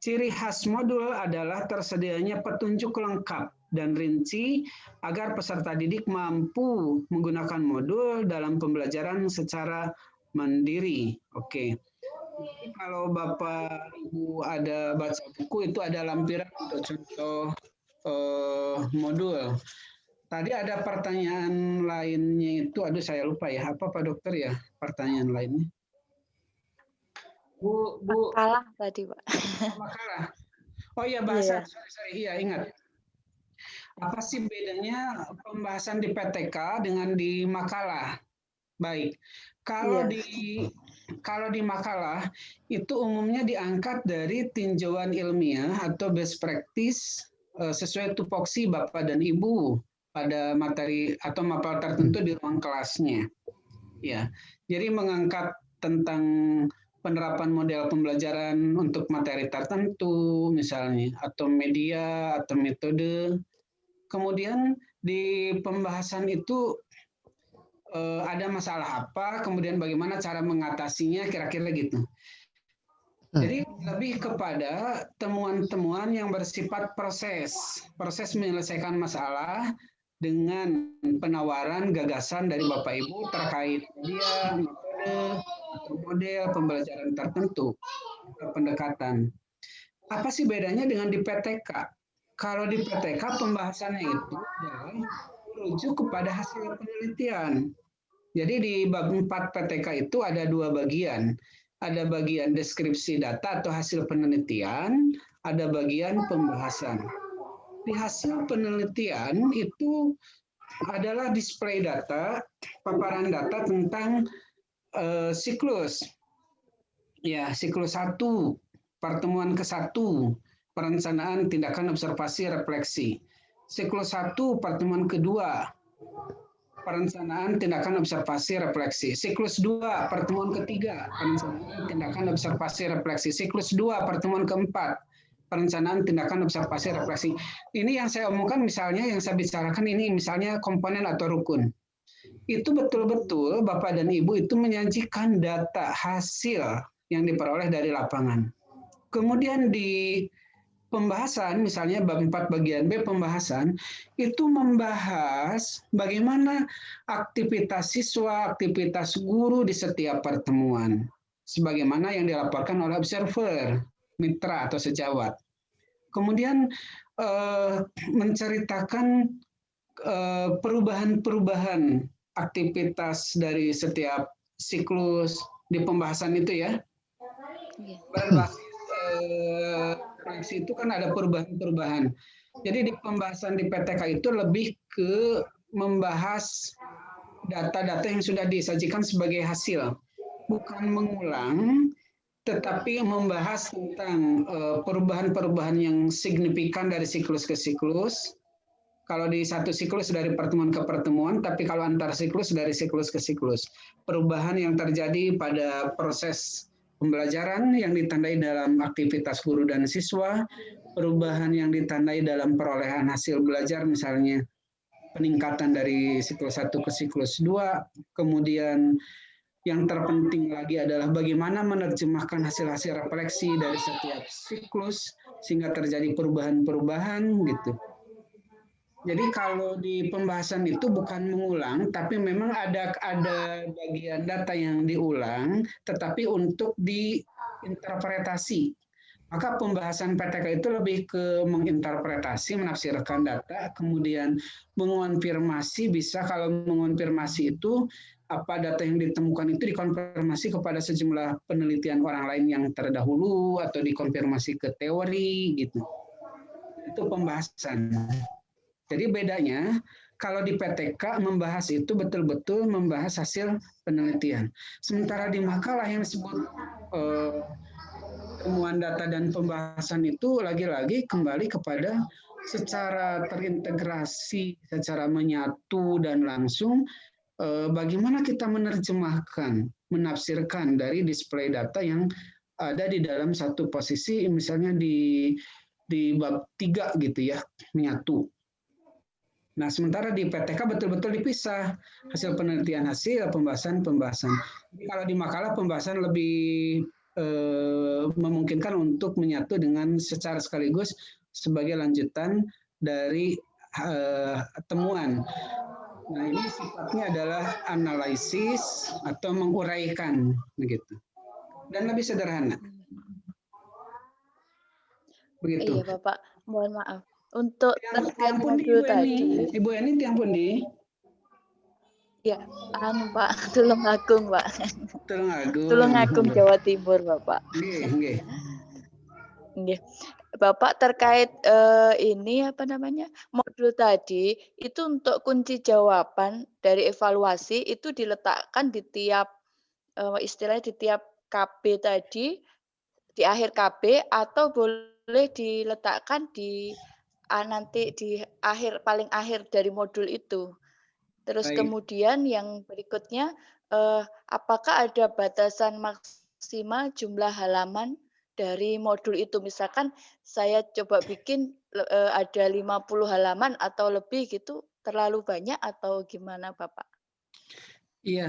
Ciri khas modul adalah tersedianya petunjuk lengkap dan rinci agar peserta didik mampu menggunakan modul dalam pembelajaran secara mandiri. Oke. Kalau Bapak Ibu ada baca buku itu ada lampiran untuk contoh modul. Tadi ada pertanyaan lainnya itu, aduh saya lupa ya, apa Pak Dokter ya pertanyaan lainnya? Bu. Makalah tadi, Pak. Makalah. Oh iya bahasa, sorry, iya ingat. Apa sih bedanya pembahasan di PTK dengan di makalah? Baik, kalau di makalah itu umumnya diangkat dari tinjauan ilmiah atau best practice sesuai tupoksi Bapak dan Ibu pada materi atau mapel tertentu di ruang kelasnya. Ya, jadi mengangkat tentang penerapan model pembelajaran untuk materi tertentu misalnya, atau media atau metode. Kemudian di pembahasan itu ada masalah apa, kemudian bagaimana cara mengatasinya, kira-kira gitu. Jadi lebih kepada temuan-temuan yang bersifat proses menyelesaikan masalah dengan penawaran gagasan dari Bapak Ibu terkait media, metode, atau model pembelajaran tertentu, pendekatan. Apa sih bedanya dengan di PTK? Kalau di PTK pembahasannya itu adalah merujuk kepada hasil penelitian. Jadi di bab 4 PTK itu ada dua bagian. Ada bagian deskripsi data atau hasil penelitian, ada bagian pembahasan. Di hasil penelitian itu adalah display data, paparan data tentang siklus. Ya, siklus 1, pertemuan ke-1, perencanaan, tindakan, observasi, refleksi. Siklus 1, pertemuan kedua, perencanaan, tindakan, observasi, refleksi. Siklus 2, pertemuan ketiga, perencanaan, tindakan, observasi, refleksi. Siklus 2, pertemuan keempat, perencanaan, tindakan, observasi, refleksi. Ini yang saya omongkan misalnya, yang saya bicarakan ini misalnya komponen atau rukun. Itu betul-betul Bapak dan Ibu itu menyajikan data hasil yang diperoleh dari lapangan. Kemudian di pembahasan, misalnya bab 4 bagian B pembahasan, itu membahas bagaimana aktivitas siswa, aktivitas guru di setiap pertemuan. Sebagaimana yang dilaporkan oleh observer, mitra atau sejawat. Kemudian menceritakan perubahan-perubahan aktivitas dari setiap siklus di pembahasan itu ya. Berbasis refleksi itu kan ada perubahan-perubahan. Jadi di pembahasan di PTK itu lebih ke membahas data-data yang sudah disajikan sebagai hasil. Bukan mengulang, tetapi membahas tentang perubahan-perubahan yang signifikan dari siklus ke siklus. Kalau di satu siklus dari pertemuan ke pertemuan, tapi kalau antar siklus dari siklus ke siklus. Perubahan yang terjadi pada proses pembelajaran yang ditandai dalam aktivitas guru dan siswa, perubahan yang ditandai dalam perolehan hasil belajar, misalnya peningkatan dari siklus 1 ke siklus 2, kemudian yang terpenting lagi adalah bagaimana menerjemahkan hasil-hasil refleksi dari setiap siklus sehingga terjadi perubahan-perubahan gitu. Jadi kalau di pembahasan itu bukan mengulang, tapi memang ada bagian data yang diulang, tetapi untuk diinterpretasi Maka pembahasan PTK itu lebih ke menginterpretasi, menafsirkan data, kemudian mengonfirmasi, bisa kalau mengonfirmasi itu apa data yang ditemukan itu dikonfirmasi kepada sejumlah penelitian orang lain yang terdahulu atau dikonfirmasi ke teori gitu. Itu pembahasan. Jadi bedanya kalau di PTK membahas itu betul-betul membahas hasil penelitian. Sementara di makalah yang disebut temuan data dan pembahasan itu lagi-lagi kembali kepada secara terintegrasi, secara menyatu dan langsung bagaimana kita menerjemahkan, menafsirkan dari display data yang ada di dalam satu posisi, misalnya di bab 3 gitu ya, menyatu. Nah, sementara di PTK betul-betul dipisah hasil penelitian, hasil pembahasan. Jadi kalau di makalah pembahasan lebih memungkinkan untuk menyatu dengan secara sekaligus sebagai lanjutan dari temuan. Nah, ini sifatnya adalah analisis atau menguraikan begitu. Dan lebih sederhana. Begitu. Iya, Bapak. Mohon maaf. Untuk terkait Tiang pundi, modul tadi. Ibu Eni tiang pundi? Ya, Pak, Tulungagung, Pak. Tulungagung. Tulungagung, Jawa Timur, Bapak. Nggih. Bapak terkait ini apa namanya modul tadi itu untuk kunci jawaban dari evaluasi itu diletakkan di tiap istilahnya di tiap KB tadi di akhir KB atau boleh diletakkan di nanti di paling akhir dari modul itu. Terus Baik. kemudian yang berikutnya apakah ada batasan maksimal jumlah halaman dari modul itu? Misalkan saya coba bikin ada 50 halaman atau lebih gitu, terlalu banyak atau gimana, Bapak? Iya.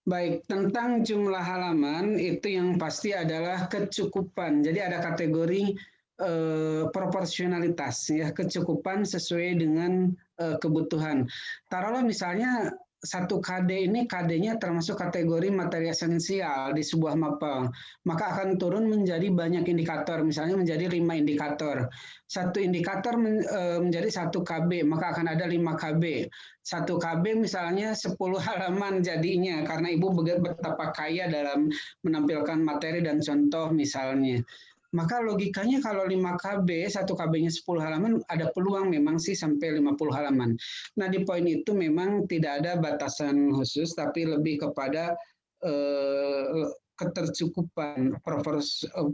Baik, tentang jumlah halaman itu yang pasti adalah kecukupan. Jadi ada kategori proporsionalitas ya, kecukupan sesuai dengan kebutuhan. Taruhlah misalnya satu KD ini KD-nya termasuk kategori materi esensial di sebuah mapel, maka akan turun menjadi banyak indikator, misalnya menjadi 5 indikator. Satu indikator menjadi 1 KB, maka akan ada 5 KB. 1 KB misalnya 10 halaman jadinya, karena Ibu betapa kaya dalam menampilkan materi dan contoh misalnya. Maka logikanya kalau 5 KB, 1 KB-nya 10 halaman, ada peluang memang sih sampai 50 halaman. Nah, di poin itu memang tidak ada batasan khusus, tapi lebih kepada ketercukupan,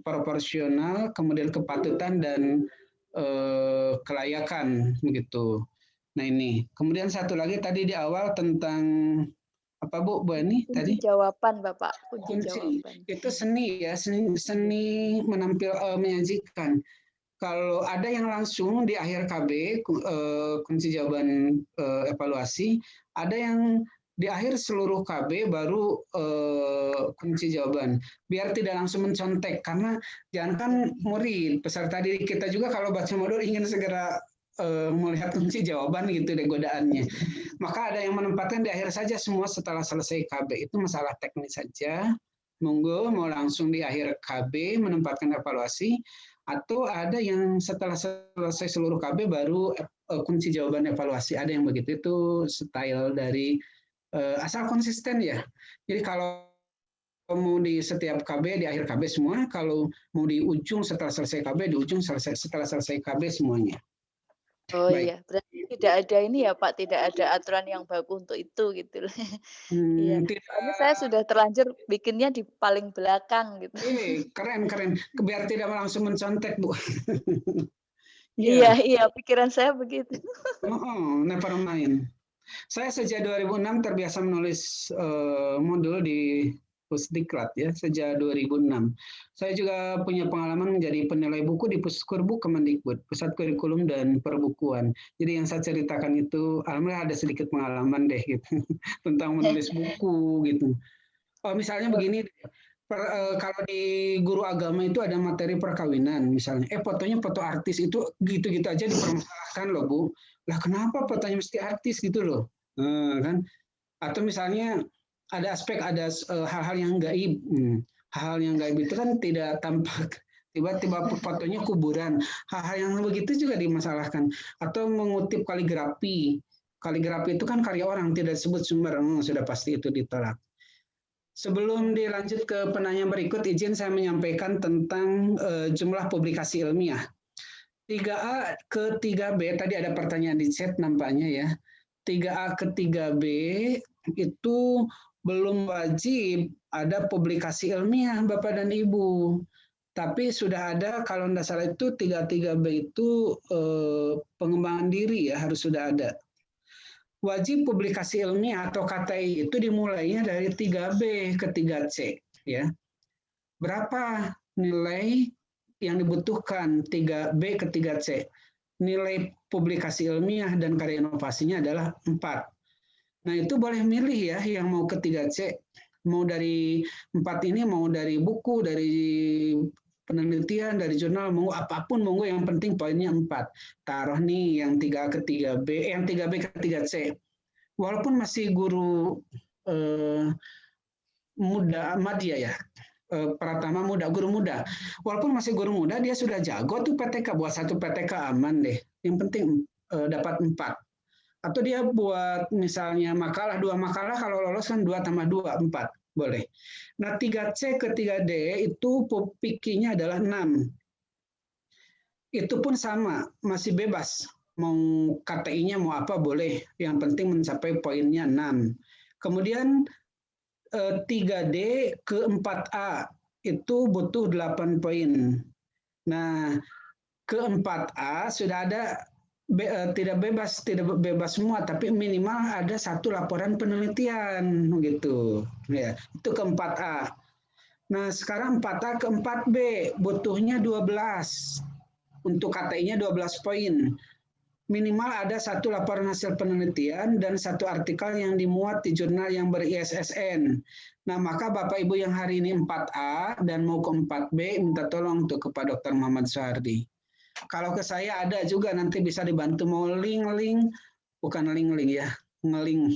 proporsional, kemudian kepatutan, dan kelayakan. Begitu. Nah ini. Kemudian satu lagi tadi di awal tentang apa Bu Ani tadi? Jawaban Bapak. Kunci jawaban. Itu seni ya, seni menyajikan. Kalau ada yang langsung di akhir KB kunci jawaban evaluasi, ada yang di akhir seluruh KB baru kunci jawaban. Biar tidak langsung mencontek, karena jangankan murid, peserta didik kita juga kalau baca modul ingin segera melihat kunci jawaban gitu deh godaannya. Maka ada yang menempatkan di akhir saja semua setelah selesai KB. Itu masalah teknis saja. Monggo mau langsung di akhir KB menempatkan evaluasi, atau ada yang setelah selesai seluruh KB baru kunci jawaban evaluasi. Ada yang begitu. Itu style dari asal konsisten ya. Jadi kalau mau di setiap KB, di akhir KB semua. Kalau mau di ujung setelah selesai KB, di ujung setelah selesai KB semuanya. Oh baik. Iya, berarti tidak ada ini ya Pak, tidak ada aturan yang baku untuk itu gitu. Iya. Karena saya sudah terlanjur bikinnya di paling belakang gitu. Keren. Biar tidak langsung mencontek Bu. Iya, pikiran saya begitu. Never mind. Saya sejak 2006 terbiasa menulis modul di Pusdiklat ya, sejak 2006. Saya juga punya pengalaman menjadi penilai buku di Puskurbu Kemendikbud, Pusat Kurikulum dan Perbukuan. Jadi yang saya ceritakan itu, alhamdulillah ada sedikit pengalaman deh gitu tentang menulis buku gitu. Misalnya begini, kalau di guru agama itu ada materi perkawinan misalnya, fotonya foto artis itu gitu-gitu aja dipermasalahkan loh Bu. Lah kenapa fotonya mesti artis gitu loh, kan? Atau misalnya ada hal-hal yang gaib. Hal-hal yang gaib itu kan tidak tampak Tiba-tiba fotonya kuburan. Hal-hal yang begitu juga dimasalahkan. Atau mengutip kaligrafi. Kaligrafi itu kan karya orang, tidak disebut sumber. Sudah pasti itu ditolak. Sebelum dilanjut ke penanya berikut, izin saya menyampaikan tentang jumlah publikasi ilmiah. 3A ke 3B, tadi ada pertanyaan di chat nampaknya ya. 3A ke 3B itu belum wajib ada publikasi ilmiah Bapak dan Ibu. Tapi sudah ada, kalau tidak salah itu 3B itu pengembangan diri ya, harus sudah ada. Wajib publikasi ilmiah atau KTI itu dimulainya dari 3B ke 3C ya. Berapa nilai yang dibutuhkan 3B ke 3C? Nilai publikasi ilmiah dan karya inovasinya adalah 4. Nah, itu boleh milih ya yang mau ke 3C. Mau dari 4 ini, mau dari buku, dari penelitian, dari jurnal, mau apapun, monggo, yang penting poinnya 4. Taruh nih yang 3A ke 3B, yang 3B ke 3C. Walaupun masih guru muda, madya ya, Pratama muda, guru muda. Walaupun masih guru muda, dia sudah jago tuh PTK, buat 1 PTK aman deh. Yang penting dapat 4. Atau dia buat misalnya makalah, 2 makalah, kalau lolos kan 2 tambah 2, 4. Boleh. Nah, 3C ke 3D itu PIK-nya adalah 6. Itu pun sama, masih bebas. Mau KTI-nya mau apa boleh. Yang penting mencapai poinnya 6. Kemudian 3D ke 4A itu butuh 8 poin. Nah, ke 4A sudah ada tidak bebas semua, tapi minimal ada 1 laporan penelitian gitu. Ya, itu ke 4A. Nah, sekarang 4A ke 4B butuhnya 12. Untuk KTI-nya 12 poin. Minimal ada 1 laporan hasil penelitian dan 1 artikel yang dimuat di jurnal yang ber-ISSN. Nah, maka Bapak Ibu yang hari ini 4A dan mau ke 4B, minta tolong untuk kepada Dr. Muhammad Soehardi. Kalau ke saya ada juga, nanti bisa dibantu mau link, bukan link ya, link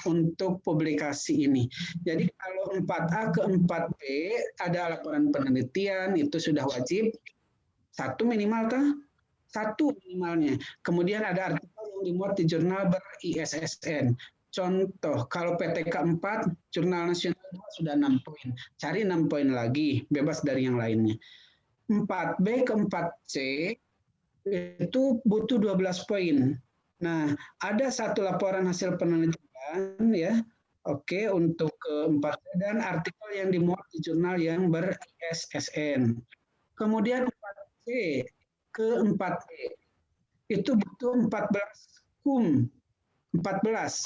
untuk publikasi ini. Jadi kalau 4A ke 4B ada laporan penelitian, itu sudah wajib. 1 minimal kah? 1 minimalnya. Kemudian ada artikel yang dimuat di jurnal ber-ISSN. Contoh, kalau PTK 4, jurnal nasional sudah 6 poin. Cari 6 poin lagi, bebas dari yang lainnya. 4B ke 4C itu butuh 12 poin. Nah, ada 1 laporan hasil penelitian ya. Oke, untuk ke 4C dan artikel yang dimuat di jurnal yang ber-ISSN. Kemudian 4C ke 4E itu butuh 14 KUM. 14.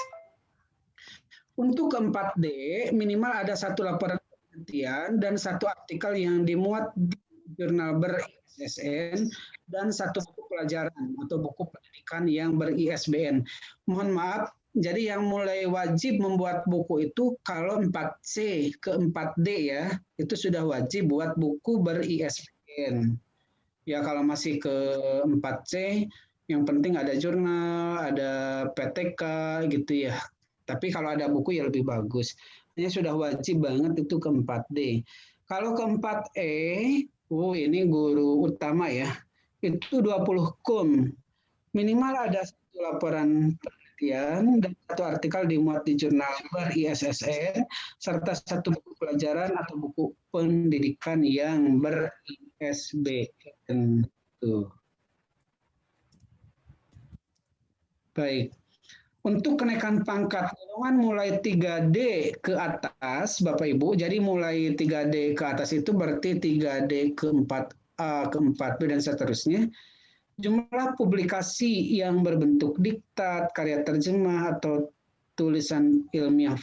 Untuk ke 4D minimal ada 1 laporan penelitian dan 1 artikel yang dimuat di jurnal ber-ISSN dan 1 buku pelajaran atau buku pendidikan yang ber-ISBN. Mohon maaf, jadi yang mulai wajib membuat buku itu kalau 4C ke 4D ya, itu sudah wajib buat buku ber-ISBN. Ya, kalau masih ke 4C, yang penting ada jurnal, ada PTK gitu ya. Tapi kalau ada buku ya lebih bagus. Hanya sudah wajib banget itu ke 4D. Kalau ke 4E, ini guru utama ya, itu 20 KUM. Minimal ada 1 laporan penelitian dan 1 artikel dimuat di jurnal ber-ISSN, serta 1 buku pelajaran atau buku pendidikan yang ber-ISBN. Baik. Untuk kenaikan pangkat golongan mulai 3D ke atas, Bapak Ibu, jadi mulai 3D ke atas itu berarti 3D ke 4A, ke 4B, dan seterusnya. Jumlah publikasi yang berbentuk diktat, karya terjemah, atau tulisan ilmiah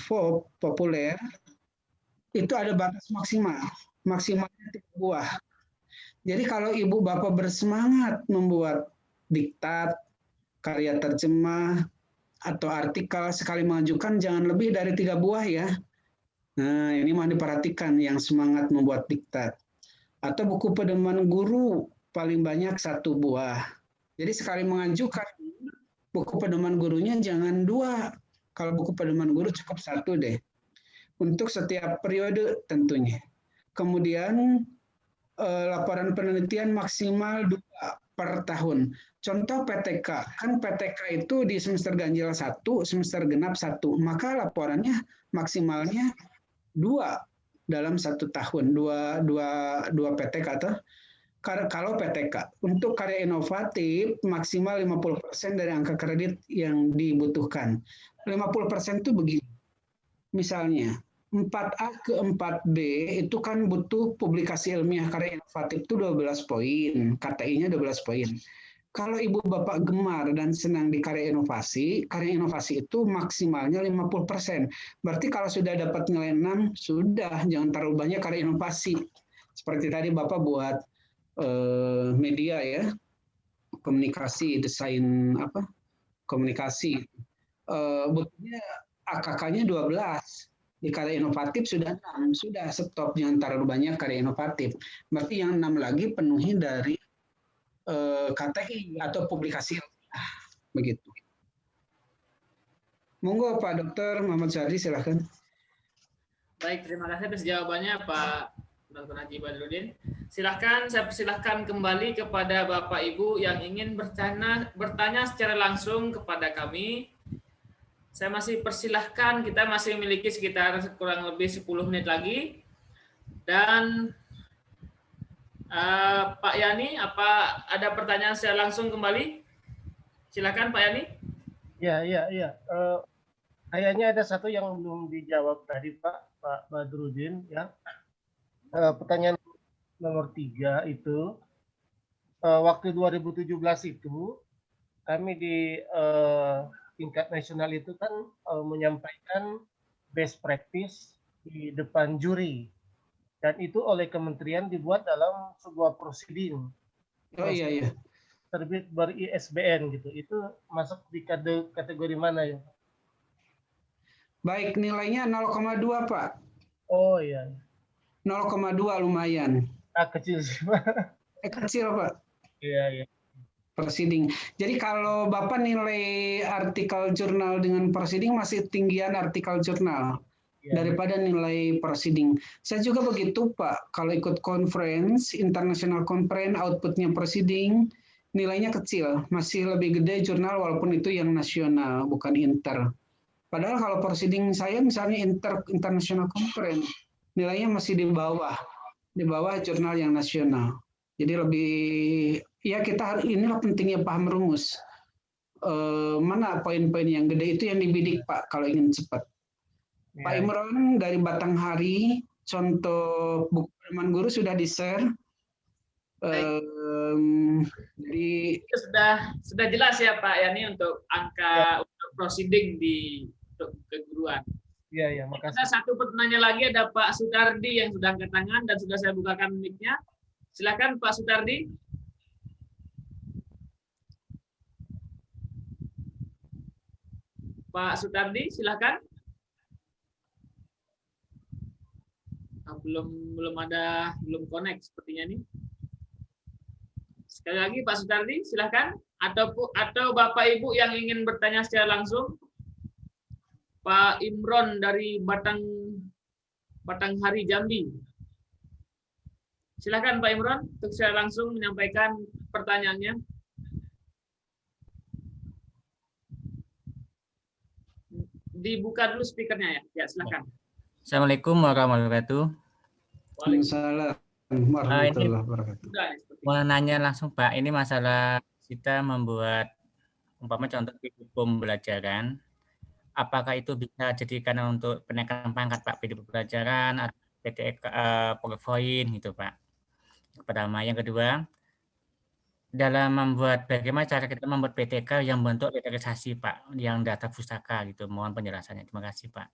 populer, itu ada batas maksimal. Maksimalnya 3 buah. Jadi kalau Ibu Bapak bersemangat membuat diktat, karya terjemah, atau artikel sekali mengajukan jangan lebih dari 3 buah ya. Nah, ini mau diperhatikan yang semangat membuat diktat. Atau buku pedoman guru paling banyak 1 buah. Jadi sekali mengajukan buku pedoman gurunya jangan 2. Kalau buku pedoman guru cukup 1 deh. Untuk setiap periode tentunya. Kemudian laporan penelitian maksimal 2 per tahun. Contoh PTK, kan PTK itu di semester ganjil 1, semester genap 1, maka laporannya maksimalnya 2 dalam 1 tahun, 2 PTK atau kalau PTK. Untuk karya inovatif maksimal 50% dari angka kredit yang dibutuhkan. 50% itu begini. Misalnya 4A ke 4B itu kan butuh publikasi ilmiah karya inovatif itu 12 poin, KTI-nya 12 poin. Kalau ibu bapak gemar dan senang di karya inovasi itu maksimalnya 50%. Berarti kalau sudah dapat nilai 6, sudah, jangan terlalu banyak karya inovasi. Seperti tadi bapak buat media ya, komunikasi, desain komunikasi. Butuhnya AKK-nya 12. Di karya inovatif sudah 6, sudah stop, jangan terlalu banyak karya inovatif. Berarti yang 6 lagi penuhi dari KTI atau publikasi begitu. Monggo Pak Dokter Muhammad Syahri, silahkan. Baik, terima kasih atas jawabannya Pak Dr. Haji Badrudin. Silahkan, saya persilahkan kembali kepada Bapak Ibu yang ingin bertanya secara langsung kepada kami. Saya masih persilahkan, kita masih memiliki sekitar kurang lebih 10 menit lagi. Dan Pak Yani, apa ada pertanyaan secara langsung kembali? Silakan Pak Yani. Ya. Kayaknya ada satu yang belum dijawab tadi Pak Badrudin ya. Pertanyaan nomor 3 itu waktu 2017 itu kami di tingkat nasional itu kan menyampaikan best practice di depan juri, dan itu oleh kementerian dibuat dalam sebuah prosedur. Oh iya. Terbit ber-ISBN gitu. Itu masuk di kategori mana ya? Baik, nilainya 0,2 Pak. Oh iya. 0,2 lumayan. Kecil sih. Kecil Pak. Iya. Proceeding. Jadi kalau Bapak nilai artikel jurnal dengan proceeding masih tinggian artikel jurnal daripada nilai proceeding. Saya juga begitu Pak. Kalau ikut conference, international conference, outputnya proceeding, nilainya kecil. Masih lebih gede jurnal walaupun itu yang nasional, bukan inter. Padahal kalau proceeding saya misalnya international conference, nilainya masih di bawah jurnal yang nasional. Jadi lebih, ya kita inilah pentingnya paham rumus. Mana poin-poin yang gede itu yang dibidik Pak kalau ingin cepat. Pak Imron dari Batanghari, contoh buku pedoman guru sudah di-share. Jadi sudah jelas ya Pak Yani untuk angka untuk proceeding untuk keguruan. Iya, makasih. Ada satu pertanyaan lagi, ada Pak Sutardi yang sudah angkat tangan dan sudah saya bukakan mic-nya. Silakan Pak Sutardi. Pak Sutardi, silakan. Belum connect sepertinya nih. Sekali lagi Pak Sutardi, silakan. Atau Bapak Ibu yang ingin bertanya secara langsung. Pak Imron dari Batanghari Jambi. Silakan Pak Imron untuk secara langsung menyampaikan pertanyaannya. Dibuka dulu speakernya ya. Ya, silakan. Assalamualaikum warahmatullahi wabarakatuh. Waalaikumsalam warahmatullahi wabarakatuh. Mau nanya langsung Pak, ini masalah kita membuat umpama contoh pembelajaran, apakah itu bisa jadikan untuk penaikan pangkat Pak, PD pembelajaran atau PTK poin gitu Pak? Pertama, yang kedua, bagaimana cara kita membuat PTK yang bentuk letterisasi Pak, yang data pustaka gitu. Mohon penjelasannya. Terima kasih Pak.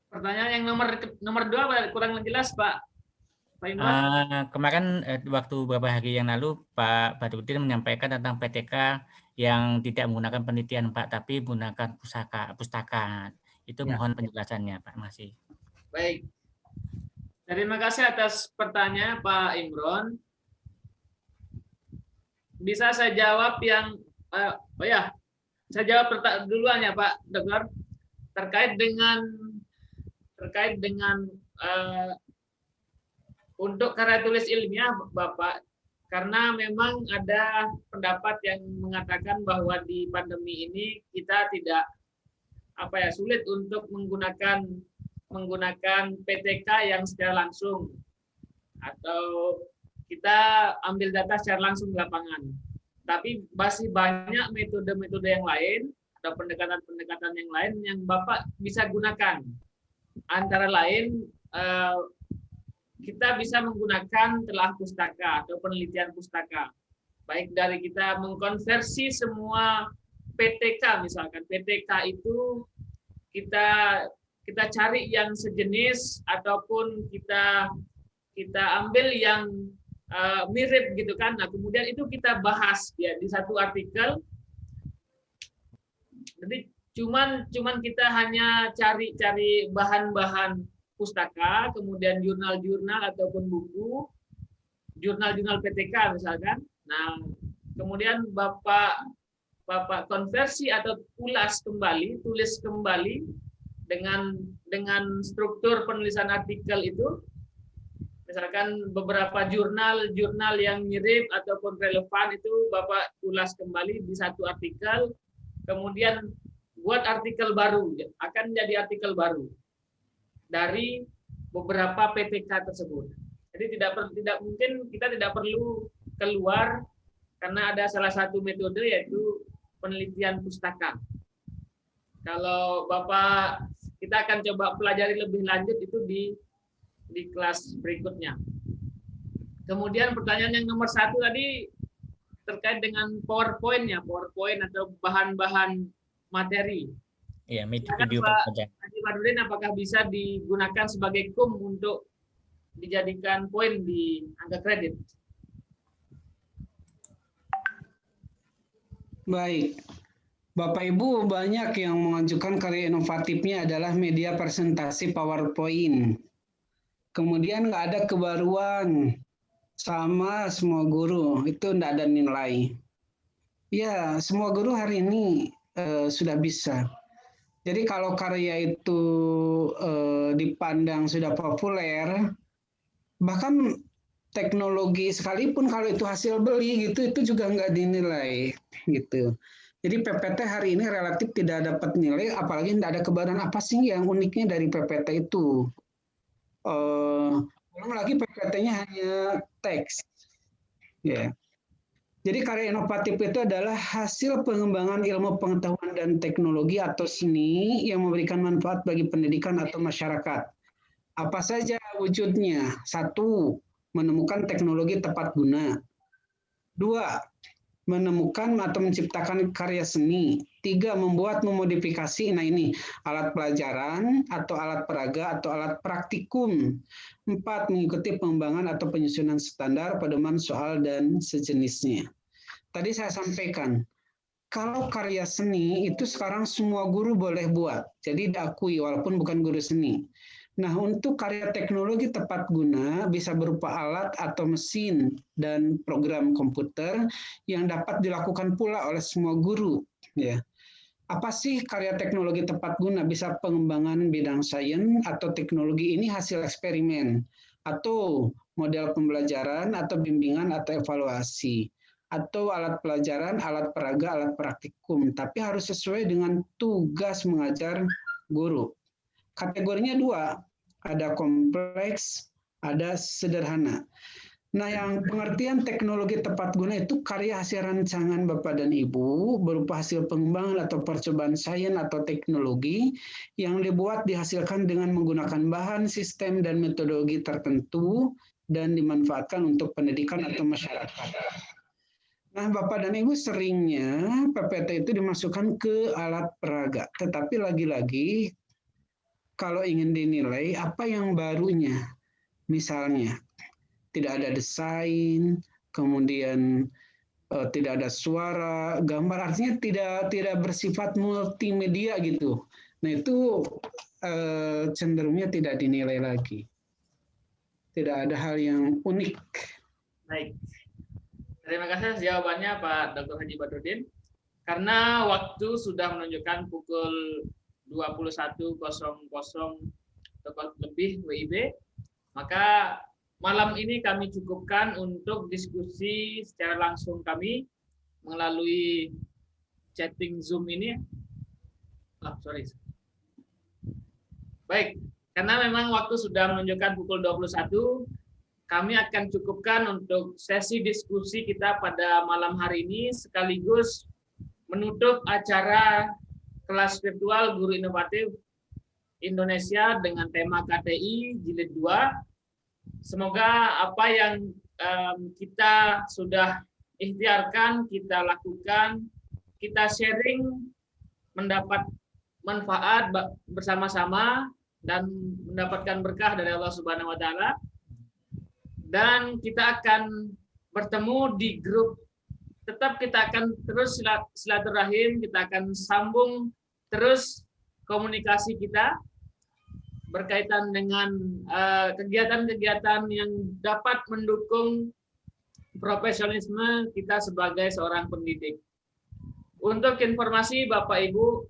Pertanyaan yang nomor 2 kurang jelas Pak. Kemarin waktu beberapa hari yang lalu Pak Badrudin menyampaikan tentang PTK yang tidak menggunakan penelitian Pak, tapi menggunakan pustaka. Itu mohon penjelasannya Pak. Masih. Baik. Terima kasih atas pertanyaan Pak Imron. Bisa saya jawab yang saya jawab duluan ya Pak Dokter, terkait dengan Untuk karya tulis ilmiah, Bapak, karena memang ada pendapat yang mengatakan bahwa di pandemi ini kita tidak sulit untuk menggunakan PTK yang secara langsung, atau kita ambil data secara langsung di lapangan. Tapi masih banyak metode-metode yang lain atau pendekatan-pendekatan yang lain yang Bapak bisa gunakan. Antara lain kita bisa menggunakan telah pustaka atau penelitian pustaka. Baik dari kita mengkonversi semua PTK, misalkan PTK itu kita cari yang sejenis ataupun kita ambil yang mirip gitu kan. Nah, kemudian itu kita bahas ya di satu artikel. Jadi cuman kita hanya cari bahan-bahan pustaka, kemudian jurnal-jurnal ataupun buku, jurnal-jurnal PTK misalkan. Nah, kemudian Bapak konversi atau tulis kembali dengan struktur penulisan artikel itu. Misalkan beberapa jurnal yang mirip ataupun relevan itu Bapak ulas kembali di satu artikel, kemudian buat artikel baru, akan jadi artikel baru dari beberapa PTK tersebut. Jadi tidak mungkin kita tidak perlu keluar karena ada salah satu metode yaitu penelitian pustaka. Kalau Bapak, kita akan coba pelajari lebih lanjut itu di kelas berikutnya. Kemudian pertanyaan yang nomor 1 tadi terkait dengan PowerPoint atau bahan-bahan materi. Iya, video Pak Haji Badrudin, apakah bisa digunakan sebagai untuk dijadikan poin di angka kredit? Baik, Bapak Ibu banyak yang mengajukan karya inovatifnya adalah media presentasi PowerPoint. Kemudian nggak ada kebaruan, sama semua guru, itu nggak ada nilai. Ya, semua guru hari ini sudah bisa. Jadi kalau karya itu dipandang sudah populer, bahkan teknologi sekalipun kalau itu hasil beli gitu, itu juga nggak dinilai gitu. Jadi PPT hari ini relatif tidak dapat nilai, apalagi tidak ada kebaruan apa sih yang uniknya dari PPT itu. Belum lagi PPT-nya hanya teks. Ya. Jadi karya inovatif itu adalah hasil pengembangan ilmu pengetahuan dan teknologi atau seni yang memberikan manfaat bagi pendidikan atau masyarakat. Apa saja wujudnya? 1, menemukan teknologi tepat guna. 2, menemukan atau menciptakan karya seni. 3, membuat memodifikasi, nah ini, alat pelajaran atau alat peraga atau alat praktikum. 4, mengikuti pengembangan atau penyusunan standar, pedoman soal, dan sejenisnya. Tadi saya sampaikan, kalau karya seni itu sekarang semua guru boleh buat, jadi diakui walaupun bukan guru seni. Nah, untuk karya teknologi tepat guna bisa berupa alat atau mesin dan program komputer yang dapat dilakukan pula oleh semua guru. Ya. Apa sih karya teknologi tepat guna? Bisa pengembangan bidang sains atau teknologi ini hasil eksperimen, atau model pembelajaran atau bimbingan atau evaluasi, atau alat pelajaran, alat peraga, alat praktikum, tapi harus sesuai dengan tugas mengajar guru. Kategorinya 2, ada kompleks, ada sederhana. Nah, yang pengertian teknologi tepat guna itu karya hasil rancangan Bapak dan Ibu berupa hasil pengembangan atau percobaan sains atau teknologi yang dihasilkan dengan menggunakan bahan, sistem, dan metodologi tertentu dan dimanfaatkan untuk pendidikan atau masyarakat. Nah, Bapak dan Ibu seringnya PPT itu dimasukkan ke alat peraga, tetapi lagi-lagi kalau ingin dinilai apa yang barunya, misalnya tidak ada desain, kemudian tidak ada suara, gambar, artinya tidak bersifat multimedia gitu. Nah, itu cenderungnya tidak dinilai lagi. Tidak ada hal yang unik. Baik. Terima kasih jawabannya Pak Dr. Haji Badrudin. Karena waktu sudah menunjukkan pukul 21.00 lebih WIB, maka malam ini kami cukupkan untuk diskusi secara langsung kami melalui chatting Zoom ini. Sorry. Baik, karena memang waktu sudah menunjukkan pukul 21, kami akan cukupkan untuk sesi diskusi kita pada malam hari ini sekaligus menutup acara kelas virtual Guru Inovatif Indonesia dengan tema KTI Jilid 2. Semoga apa yang kita sudah ikhtiarkan, kita lakukan, kita sharing, mendapat manfaat bersama-sama dan mendapatkan berkah dari Allah Subhanahu wa taala. Dan kita akan bertemu di grup. Tetap kita akan terus silaturahim, kita akan sambung terus komunikasi kita berkaitan dengan kegiatan-kegiatan yang dapat mendukung profesionalisme kita sebagai seorang pendidik. Untuk informasi Bapak Ibu,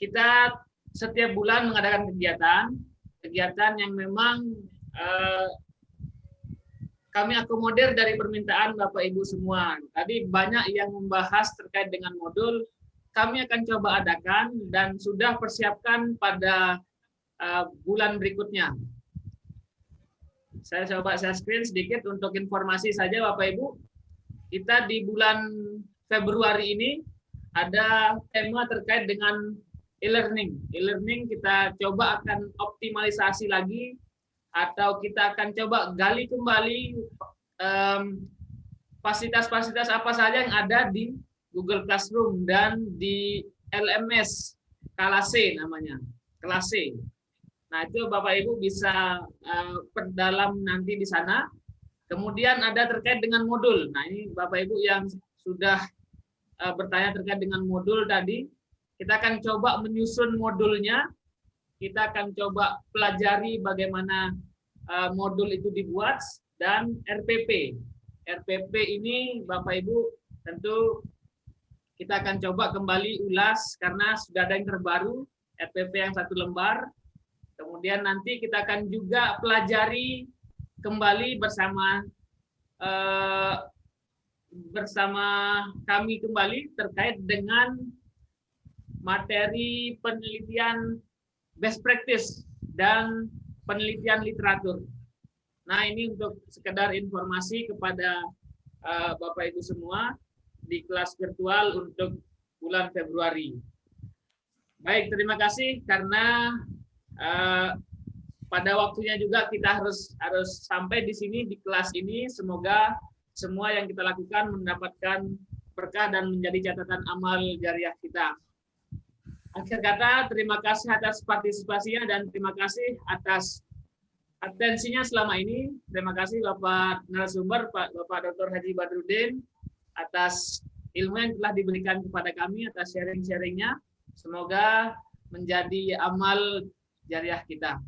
kita setiap bulan mengadakan kegiatan yang memang kami akomodir dari permintaan Bapak Ibu semua. Tadi banyak yang membahas terkait dengan modul, kami akan coba adakan dan sudah persiapkan pada bulan berikutnya. Saya coba saya screen sedikit untuk informasi saja Bapak Ibu. Kita di bulan Februari ini ada tema terkait dengan e-learning. E-learning kita coba akan optimalisasi lagi, atau kita akan coba gali kembali fasilitas-fasilitas apa saja yang ada di Google Classroom dan di LMS kelas C namanya, kelas C. Nah itu Bapak Ibu bisa perdalam nanti di sana. Kemudian ada terkait dengan modul. Nah ini Bapak Ibu yang sudah bertanya terkait dengan modul tadi, kita akan coba menyusun modulnya. Kita akan coba pelajari bagaimana modul itu dibuat dan RPP. RPP ini Bapak Ibu tentu kita akan coba kembali ulas karena sudah ada yang terbaru, RPP yang 1 lembar. Kemudian nanti kita akan juga pelajari kembali bersama kami kembali terkait dengan materi penelitian best practice dan penelitian literatur. Nah ini untuk sekedar informasi kepada Bapak Ibu semua di kelas virtual untuk bulan Februari. Baik, terima kasih karena pada waktunya juga kita harus sampai di sini di kelas ini. Semoga semua yang kita lakukan mendapatkan berkah dan menjadi catatan amal jariah kita. Akhir kata, terima kasih atas partisipasinya dan terima kasih atas atensinya selama ini. Terima kasih Bapak narasumber, Bapak Dr. Haji Badrudin, atas ilmu yang telah diberikan kepada kami, atas sharing-sharingnya. Semoga menjadi amal jariah kita.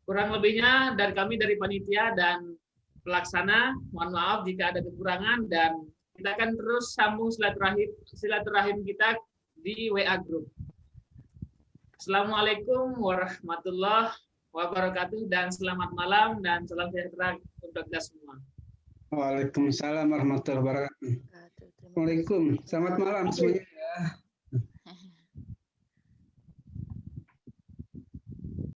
Kurang lebihnya dari kami, dari panitia dan pelaksana, mohon maaf jika ada kekurangan, dan kita akan terus sambung silaturahim kita di WA Group. Assalamualaikum warahmatullahi wabarakatuh dan selamat malam dan salam sejahtera untuk kita semua. Waalaikumsalam warahmatullahi wabarakatuh. Waalaikumsalam. Selamat malam semuanya.